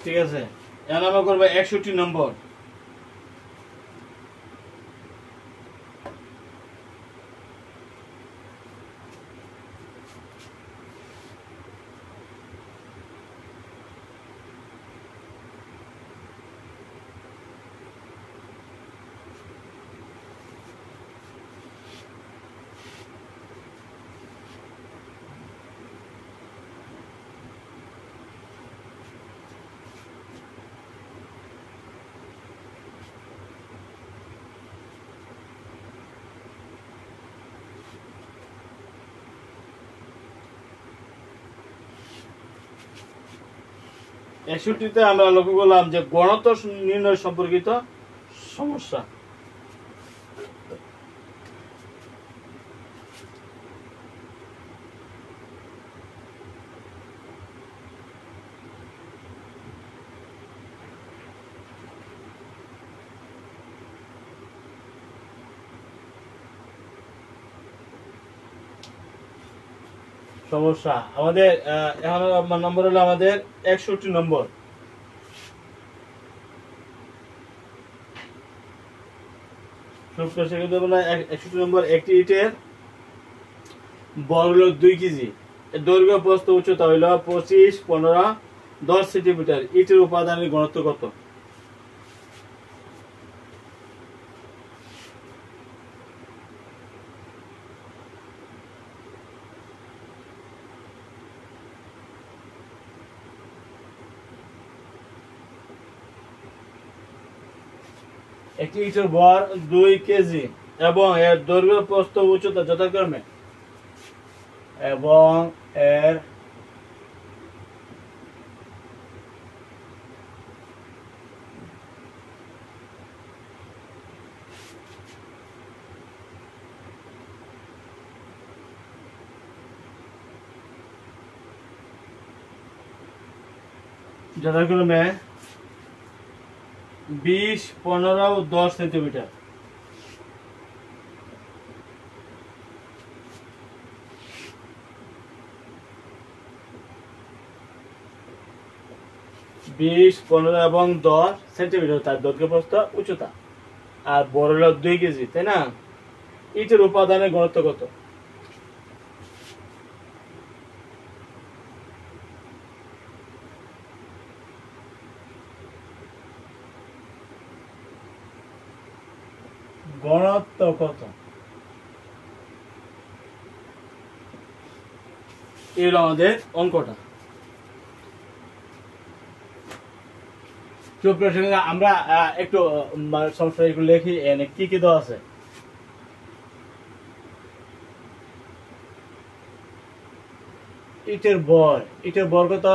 A: ঠিক আছে, এখন আমরা করবো 61 নম্বর। 61তে আমরা লক্ষ্য করলাম যে ঘনত্ব নির্ণয় সম্পর্কিত সমস্যা। আমাদের এখন নম্বর হলো আমাদের 61 নম্বর। একটি ইটের বড় হলো 2 কেজি, দৈর্ঘ্য প্রস্থ উচ্চতা হইল 25, 15, 10 সেন্টিমিটার। ইটের উপাদানের ঘনত্ব কত? একটি ইটের ভর 2 কেজি এবং এর দৈর্ঘ্য প্রস্থ উচ্চতা যথাক্রমে এবং এর যথাক্রমে 20, 15 ও 10 সেন্টিমিটার। এবং 10 সেন্টিমিটার তার দৈর্ঘ্য প্রস্থ উচ্চতা, আর বড় হলো 2 কেজি, তাই না? ইটের উপাদানের ঘনত্ব কত? ঘনত্ব কত? এই হলো আমাদের অঙ্কটা। আমরা একটু সমস্যা একটু লিখি, এনে কি কি দেওয়া আছে। ইটের বর কত?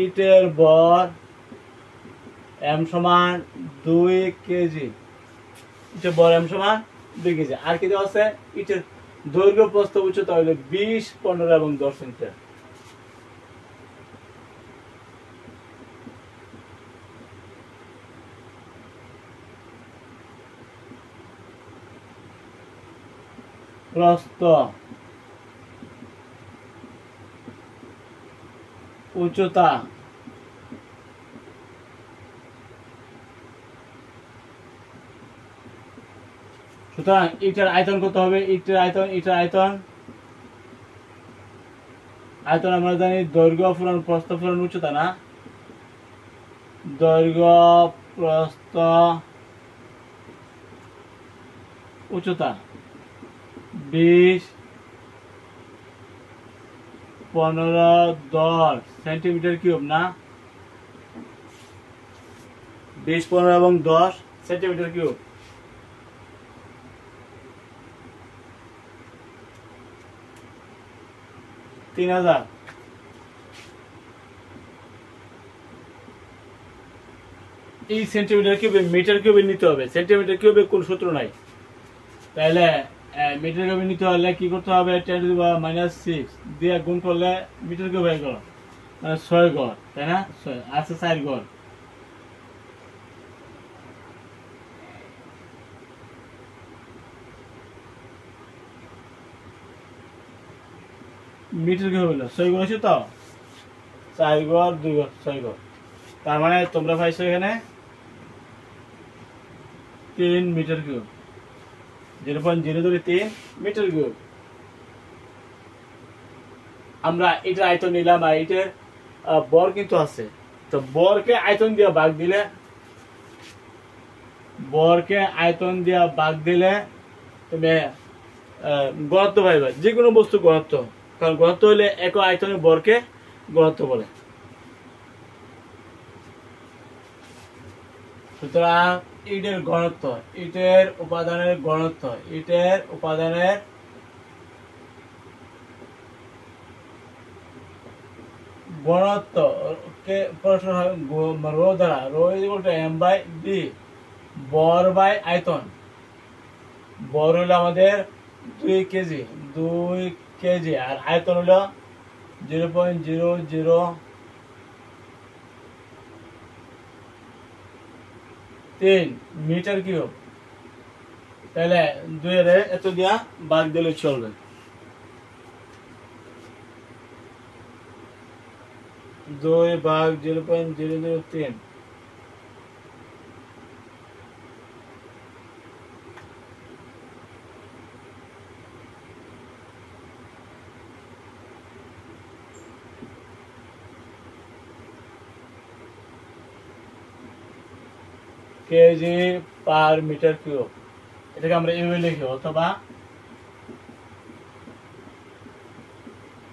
A: ইটের বর m সমান 2 কেজি। ইটের বর m সমান 2 কেজি। আর কি দেওয়া আছে? ইটের দৈর্ঘ্য প্রস্থ উচ্চতা হলো 20, 15 এবং 10 সেন্টিমিটার। প্রস্থ উচ্চতা সুতরাং ইটের আয়তন কত হবে? ইটের আয়তন আমরা জানি দৈর্ঘ্য পূরণ প্রস্থ পূরণ উচ্চতা, না? দৈর্ঘ্য প্রস্থ উচ্চতা 20, 15, 10 সেন্টিমিটার কিউব, না? 20, 15 এবং 10 সেন্টিমিটার কিউব। তিন হাজার। এই সেন্টিমিটার কিউবে মিটার কিউবে নিতে হবে। সেন্টিমিটার কিউবে কোন সূত্র নাই, তাহলে মিটার কিউবে নিতে হলে কি করতে হবে? 10⁻⁻6 দিয়ে গুণ করলে মিটার কিউব হয়ে গেল 6 ঘর, তাই না? আছে 4 ঘর। মিটার কিউব হলো 6 ঘর আছে তো, 4 ঘর 2 ঘর 6 ঘর। তার মানে তোমরা পাইছো এখানে 3 মিটার কিউব, 0.003 মিটার কিউব। আমরা এটা আয়তন নিলাম, আর এটার বর কিন্তু আছে, তো বরকে আয়তন দিয়ে ভাগ দিলে তুমি ঘনত্ব পাইবা। যে কোনো বস্তু ঘনত্ব, কারণ ঘনত্ব হলে এক আয়তনের বরকে ঘনত্ব বলে। সুতরাং ইটের ঘনত্ব, ইটের উপাদানের ঘনত্ব কে প্রশ্ন হয় রো দ্বারা, rho equal to M by D, বর বাই আয়তন। বর হলো আমাদের 2 কেজি, 2 কেজি, আর আয়তন হলো 0.003 মিটার কিউব। তাহলে 2 এর এত দিয়া ভাগ দিলে চলবে। 2 ভাগ 0.003, কেজি পার মিটার কিউব। এটাকে আমরা ইউএ লিখি, অথবা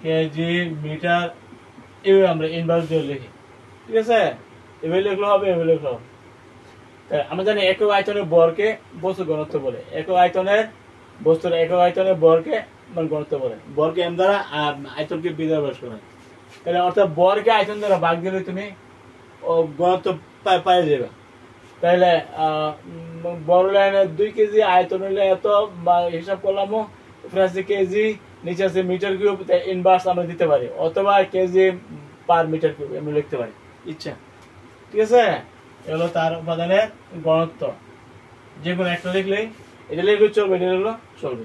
A: কেজি মিটার ইউএ আমরা ইনভার্স দিয়ে লিখি। ঠিক আছে, ইউএ লিখলে হবে, ইউএ লিখলে হবে। আমরা জানি একক আয়তনের ভরকে বস্তু ঘনত্ব বলে, একক আয়তনের বস্তুর একক আয়তনের ভরকে ঘনত্ব বলে। ভরকে এম দ্বারা আর আয়তনকে বি দ্বারা প্রকাশ করা হয়। তাহলে অর্থাৎ ভরকে আয়তন দ্বারা ভাগ দিলে তুমি ঘনত্ব পাই যাবে। তাহলে বড় লাইনে 2 কেজি, আয়তন হইলে এত, হিসাব করলাম কেজি, নিচে আছে মিটার কিউব, ইনভার্স আমরা দিতে পারি, অথবা কেজি পার মিটার কিউব আমি লিখতে পারি ইচ্ছা। ঠিক আছে, এগুলো তার উপাদানের ঘনত্ব। যে কোনো একটা লিখলেই, এটা লিখলে চলবে, এটা লিখলো চলবে।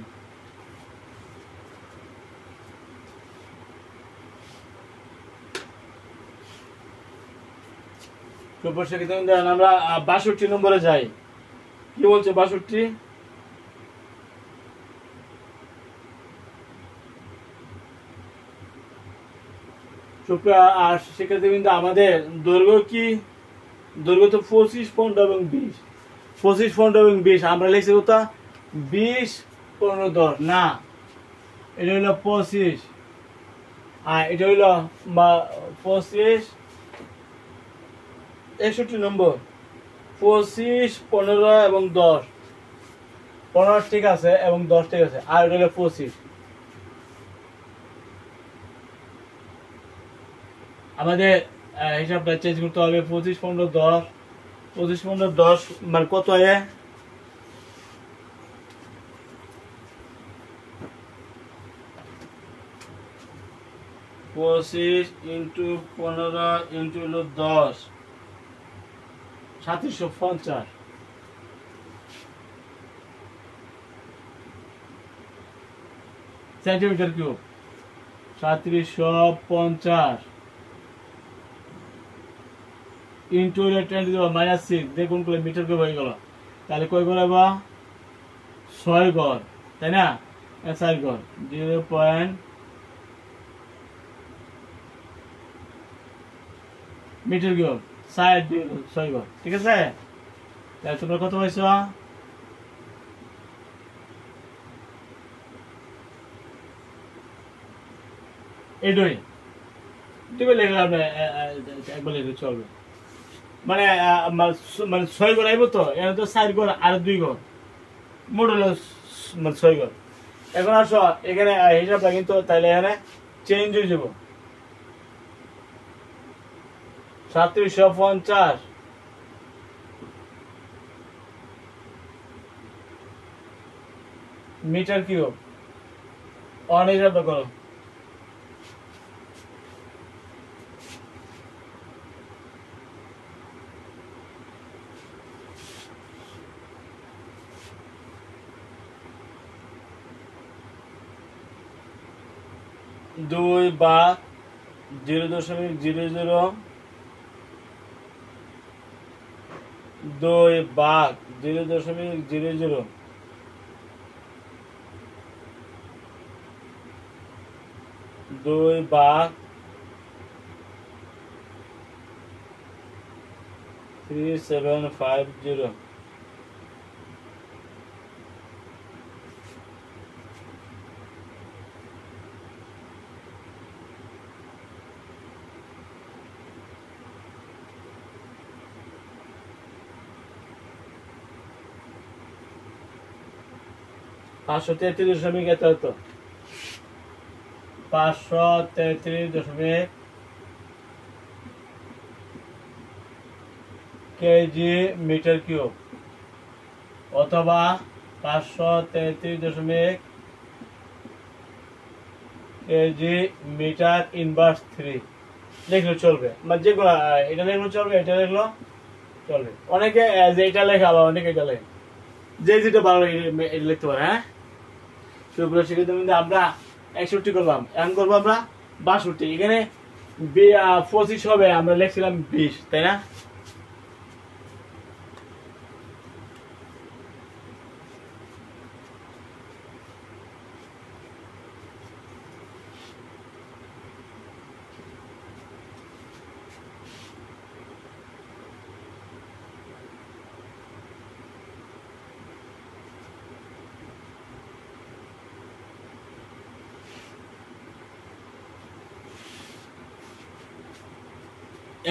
A: আমরা 62 নম্বরে যাই। কি বলছে 62? আর শিক্ষার্থীবৃন্দ, আমাদের দৈর্ঘ্য কি? দৈর্ঘ্য তো 25, 15 এবং 20। 25, 15 এবং 20 আমরা লিখছি কোথা? 20, 15, 10 না, এটা হইলো 25, আর এটা হইলো 25, 61 নম্বর। 25, 15 এবং 10, 15 ঠিক আছে এবং 10 ঠিক আছে, আর এটা হলো 25। আমাদের হিসাবটা চেঞ্জ করতে হবে। 25, 15, 10, 25, 15, 10 মানে কত হয়? 25 ইন্টু 15 ইন্টু হলো 10, 3750 centimetre cube. 3750 into 10 to the minus 6, দেখুন মিটার কিউব হয়ে গেল। তাহলে কয় ঘর হবে? 6 ঘর, তাই না? 4 ঘর, 0. মিটার কিউব 6 ঘর। ঠিক আছে, তাহলে তোমরা কত পাইছ? এটাই তুমি লিখলাম, একবার লিখলে চলবে। মানে 6 ঘর আইব তো, এখানে তো 4 ঘর আর 2 ঘর, মোট হলো 6 ঘর। এখন আসো এখানে হিসাবটা কিন্তু তাইলে এখানে চেঞ্জ হয়ে যাব। 3750 মিটার কিউব, অন হিসাবটা করো। দুই বা 0.00, 2 ভাগ 0.00, 2 ভাগ 3750। পাঁচশো 33 এত হতো, 533 কেজি মিটার কিউব অথবা 533.0 কেজি মিটার ইনভার্স 3 লিখলে চলবে, মানে যেগুলো এটা লিখলে চলবে, এটা লিখলো চলবে। অনেকে এটা লেখা, আবার অনেকে এটা লেখে, যে যেটা ভালো এটা লিখতে পারে। হ্যাঁ, সুপ্রিয় শিক্ষার্থী, আমরা 61 করলাম, এখন করবো আমরা 62। এখানে 25 হবে, আমরা লিখছিলাম 20, তাই না?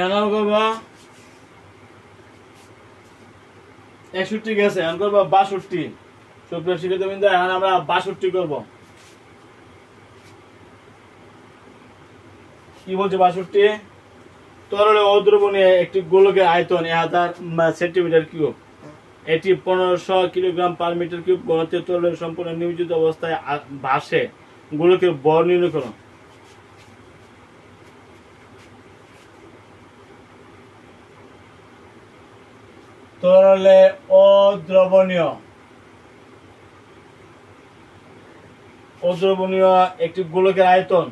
A: এখন করবো 61 গেছে, এখন করবো 62। সুপ্রিয় শিক্ষার্থী, এখন আমরা 62 করবো। কি বলছে 62? তরলে অদ্রবণীয় একটি গোলকের আয়তন 1000 সেন্টিমিটার কিউব, এটি 1500 কিলোগ্রাম পার মিটার কিউব ঘনত্বে তরলের সম্পূর্ণ নিয়োজিত অবস্থায় ভাসে। গোলকের ভর নির্ণয় করো। তরলে অদ্রবণীয় একটি গোলকের আয়তন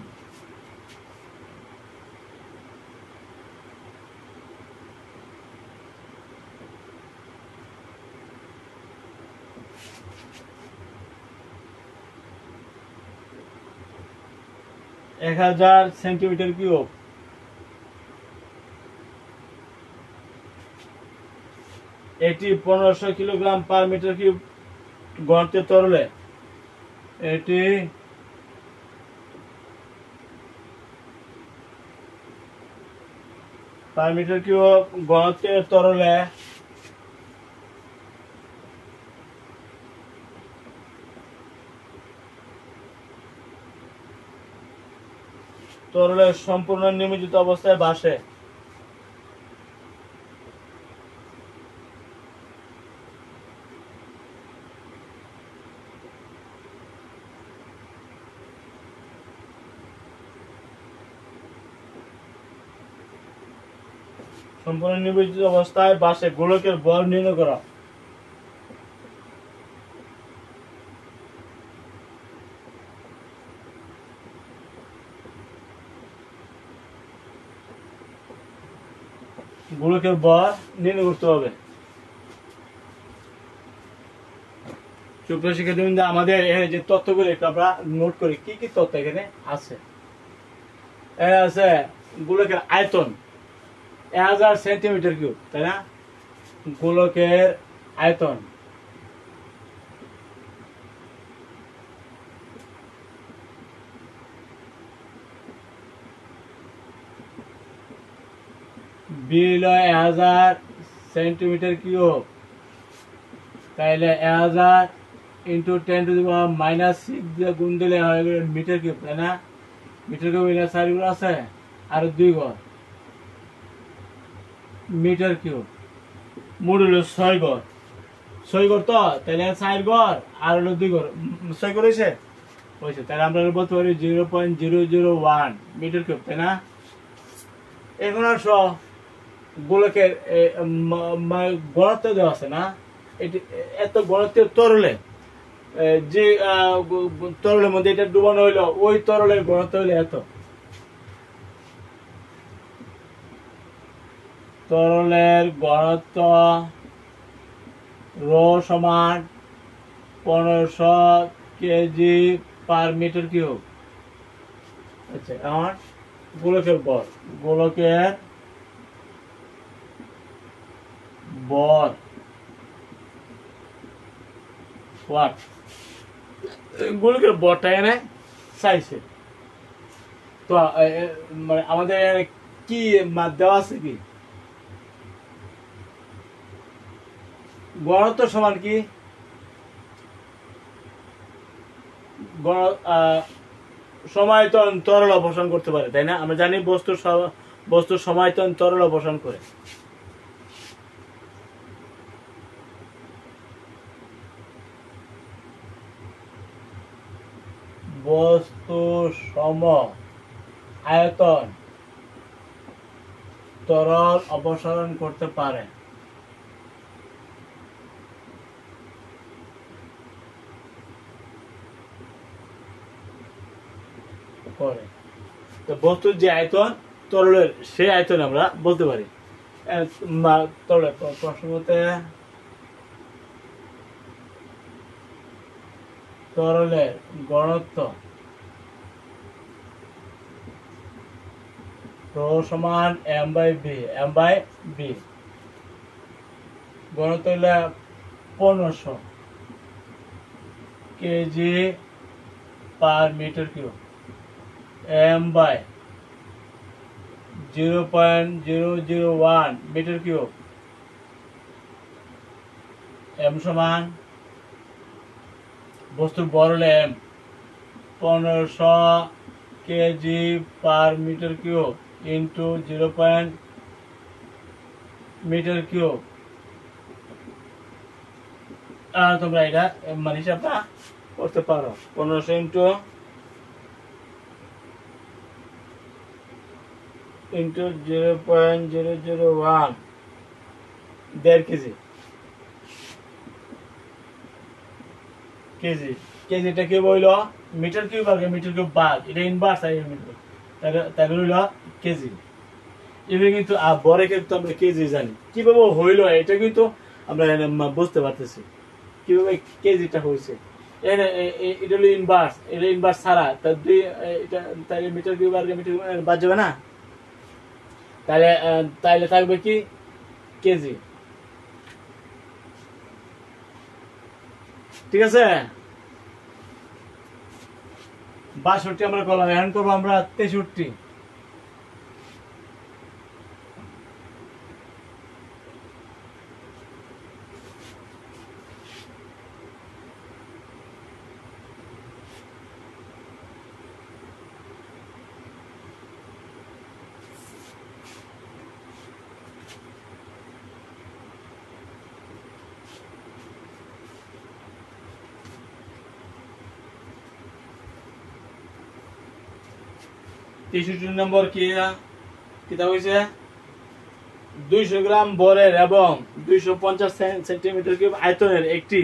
A: 1000 সেন্টিমিটার কিউব, এটি 1500 কিলোগ্রাম পার মিটার কিউব ঘনত্বের তরলে, এটি পার মিটার কিউব ঘনত্বের তরলে তরলের সম্পূর্ণ নিমজ্জিত অবস্থায় ভাসে। সম্পূর্ণ নিমজ্জিত অবস্থায় ভাসে। গোলকের ভর নির্ণয় করা। গোলকের ভর নির্ণয় করতে হবে। সুপ্রিয় শিক্ষার্থী, আমাদের এখানে যে তথ্যগুলো একটু আমরা নোট করি, কি কি তথ্য এখানে আছে। আছে গোলকের আয়তন 1000 সেন্টিমিটার কিউব, তাই না? গোলকের আয়তন বিল 1000 সেন্টিমিটার কিউব, তাইলে 1000 ইন্টু 10 টু দি পাওয়ার -6 দিয়ে গুণ দিলে হয় মিটার কিউব, তাই না? মিটার কিউব 4 ঘর আছে, আর 2 ঘর মিটার কিউব, মোট হলো 6 ঘর। 6 ঘর তো, তাহলে 4 ঘর আর হলো 2 ঘর, 6 ঘর হয়েছে। তাহলে আমরা বলতে পারি 0.001 মিটার কিউব, তাই না? এখন আর গোলকের ঘনত্ব দেওয়া আছে না, এত ঘনত্বের তরলে, যে তরলের মধ্যে এটা ডুবানো হইলো, ওই তরলের ঘনত্ব হইলো এত। তরলের ঘনত্ব রো সমান 1500 কেজি পার মিটার কিউব। আচ্ছা, আমার গোলকের ভর, গোলকের ভর ওয়াট, গোলকের ভরটা এনে চাইছে। তো মানে আমাদের কি দেওয়া আছে, কি ঘনত্ব সমান কি সমায়তন তরল অপসারণ করতে পারে, তাই না? আমরা জানি বস্তুর সমায়তন তরল অপসারণ করে। বস্তু সম আয়তন তরল অপসারণ করতে পারে। তো বস্তুর যে আয়তন তরলের সেই আয়তন আমরা বলতে পারি। তরলের প্রশ্নতে তরলের ঘনত্ব রো সমান m/b ঘনত্ব হইলে 1500 kg per metre cube, m/0.001 metre cube, m সমান বস্তুর বড় হলে m 1500 kg per metre cube into 0. Metre cube. আর তোমরা এটা মানে হিসাবটা করতে পারো। 1500 ইন্টু 0.001 1.5 কেজি। কেজিটা কি বইল মিটার কিউব আর মিটার কিউব বাদ, এটা ইনভার্স আর মিটার, তাহলে হইল কেজি। এবার কিন্তু বরে কিন্তু আমরা কেজি জানি, কিভাবে হইল এটা কিন্তু আমরা বুঝতে পারতেছি কিভাবে কেজিটা হয়েছে। এটা হলো ইনভার্স, এটা ইনভার্স ছাড়া তার দুই এটা তাহলে মিটার কিউব আর মিটার কিউব বাদ যাবে না, তাহলে থাকবে কি কেজি। ঠিক আছে, 62 আমরা করলাম, এখন করবো আমরা 63। নম্বর কিতা হয়েছে 200 গ্রাম বরের এবং 250 সেন্টিমিটার কিউব আয়তনের একটি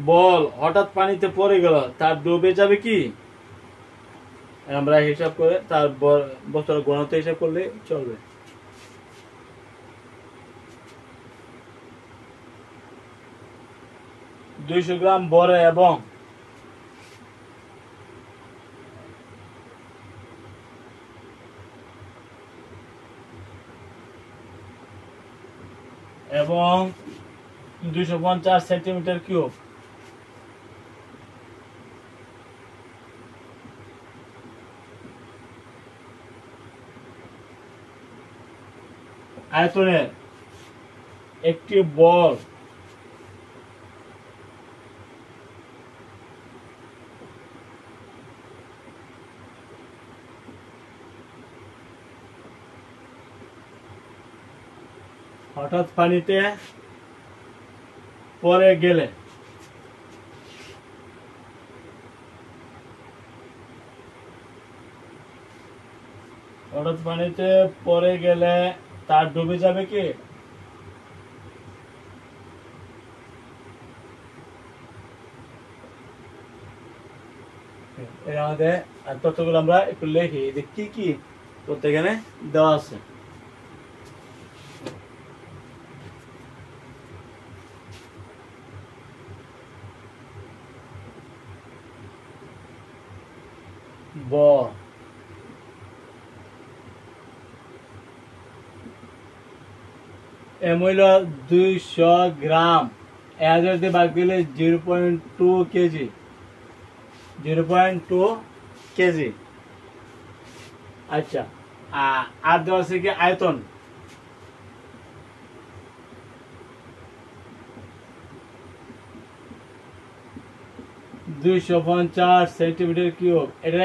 A: বল হঠাৎ পানিতে পড়ে গেল, তার ডুবে যাবে কি? আমরা হিসাব করে তার বস্তুর ঘনত্ব হিসাব করলে চলবে। দুইশো গ্রাম বরে এবং 250 সেন্টিমিটার কিউব আয়তনের একটি বল হঠাৎ পানিতে পড়ে গেলে তার ডুবে যাবে কি? আমাদের তথ্যগুলো আমরা একটু লিখি, কি কি তথ্য এখানে দেওয়া আছে। এম হইল 200 গ্রাম, 1000 দিয়ে ভাগ দিলে 0.2 কেজি, 0.2 কেজি। আচ্ছা, আর দেওয়া আছে কি আয়তন, (250 সেন্টিমিটার কিউব। এটা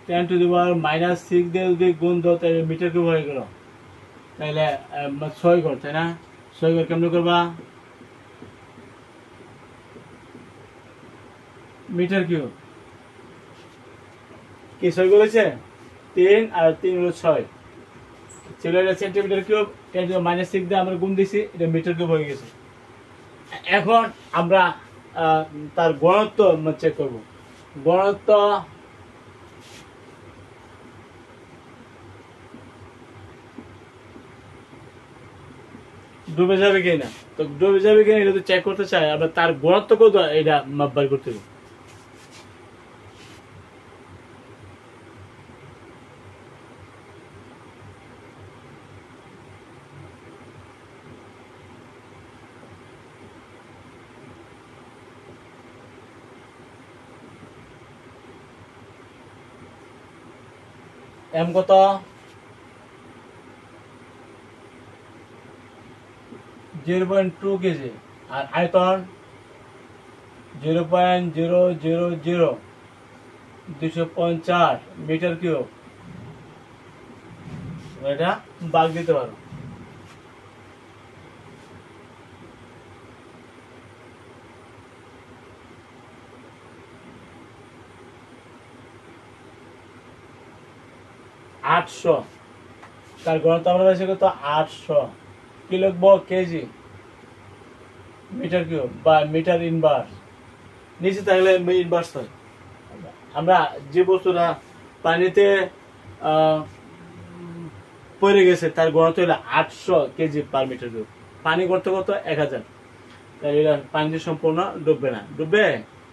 A: 10 টু দি পাওয়ার -6 দিয়ে যদি গুণ দাও তাহলে মিটার কিউব হয়ে গেল, তাহলে 6 ঘর, তাই না? 6 ঘর কেমন করবা? মিটার কিউব কি 6 করেছে 3 আর 3 হলো 6 ছিল এটা সেন্টিমিটার কিউব, -6 দিয়ে আমরা গুণ দিছি, এটা মিটার কিউব হয়ে গেছে। এখন আমরা তার ঘনত্ব চেক করব। ঘনত্ব ডুবে যাবে কিনা, তো ডুবে যাবে কিনা এটা তো চেক করতে চাই আমরা, তার ঘনত্ব কত এটা মাপ বার করতে হবে। এম কত 0.2 কেজি আর আয়তন 0.000250 মিটার কিউব। এটা ভাগ দিতে পারো। আটশো, তার ঘনত্ব আমরা পাইছি কত 800। কি লিখবো কেজি মিটার কিউব বা মিটার ইনভার্স, নিচে থাকলে ইনভার্স হয়। আমরা যে বস্তুটা পানিতে পড়ে গেছে তার ঘনত্ব হলো 800 কেজি পার মিটার কিউব। পানি করতে কত 1000, তাই এটা পানিতে সম্পূর্ণ ডুববে না। ডুববে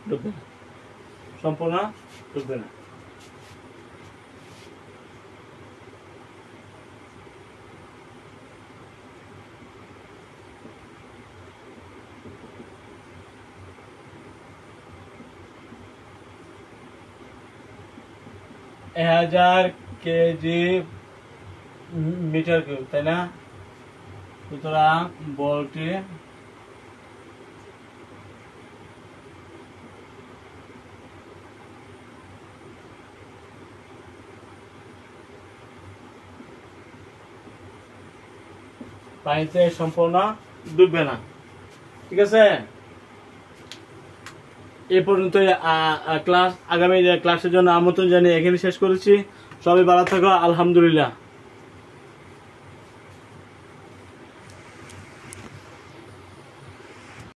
A: ডুববে না, সম্পূর্ণ ডুববে না। হাজার কেজি মিটার কিউব, তাই না? সুতরাং বলটি পানিতে সম্পূর্ণ ডুববে না। ঠিক আছে, এই পর্যন্ত ক্লাস। আগামী ক্লাসের জন্য আমন্ত্রণ জানিয়ে এখানে শেষ করেছি। সবাই ভালো থাকো, আলহামদুলিল্লাহ।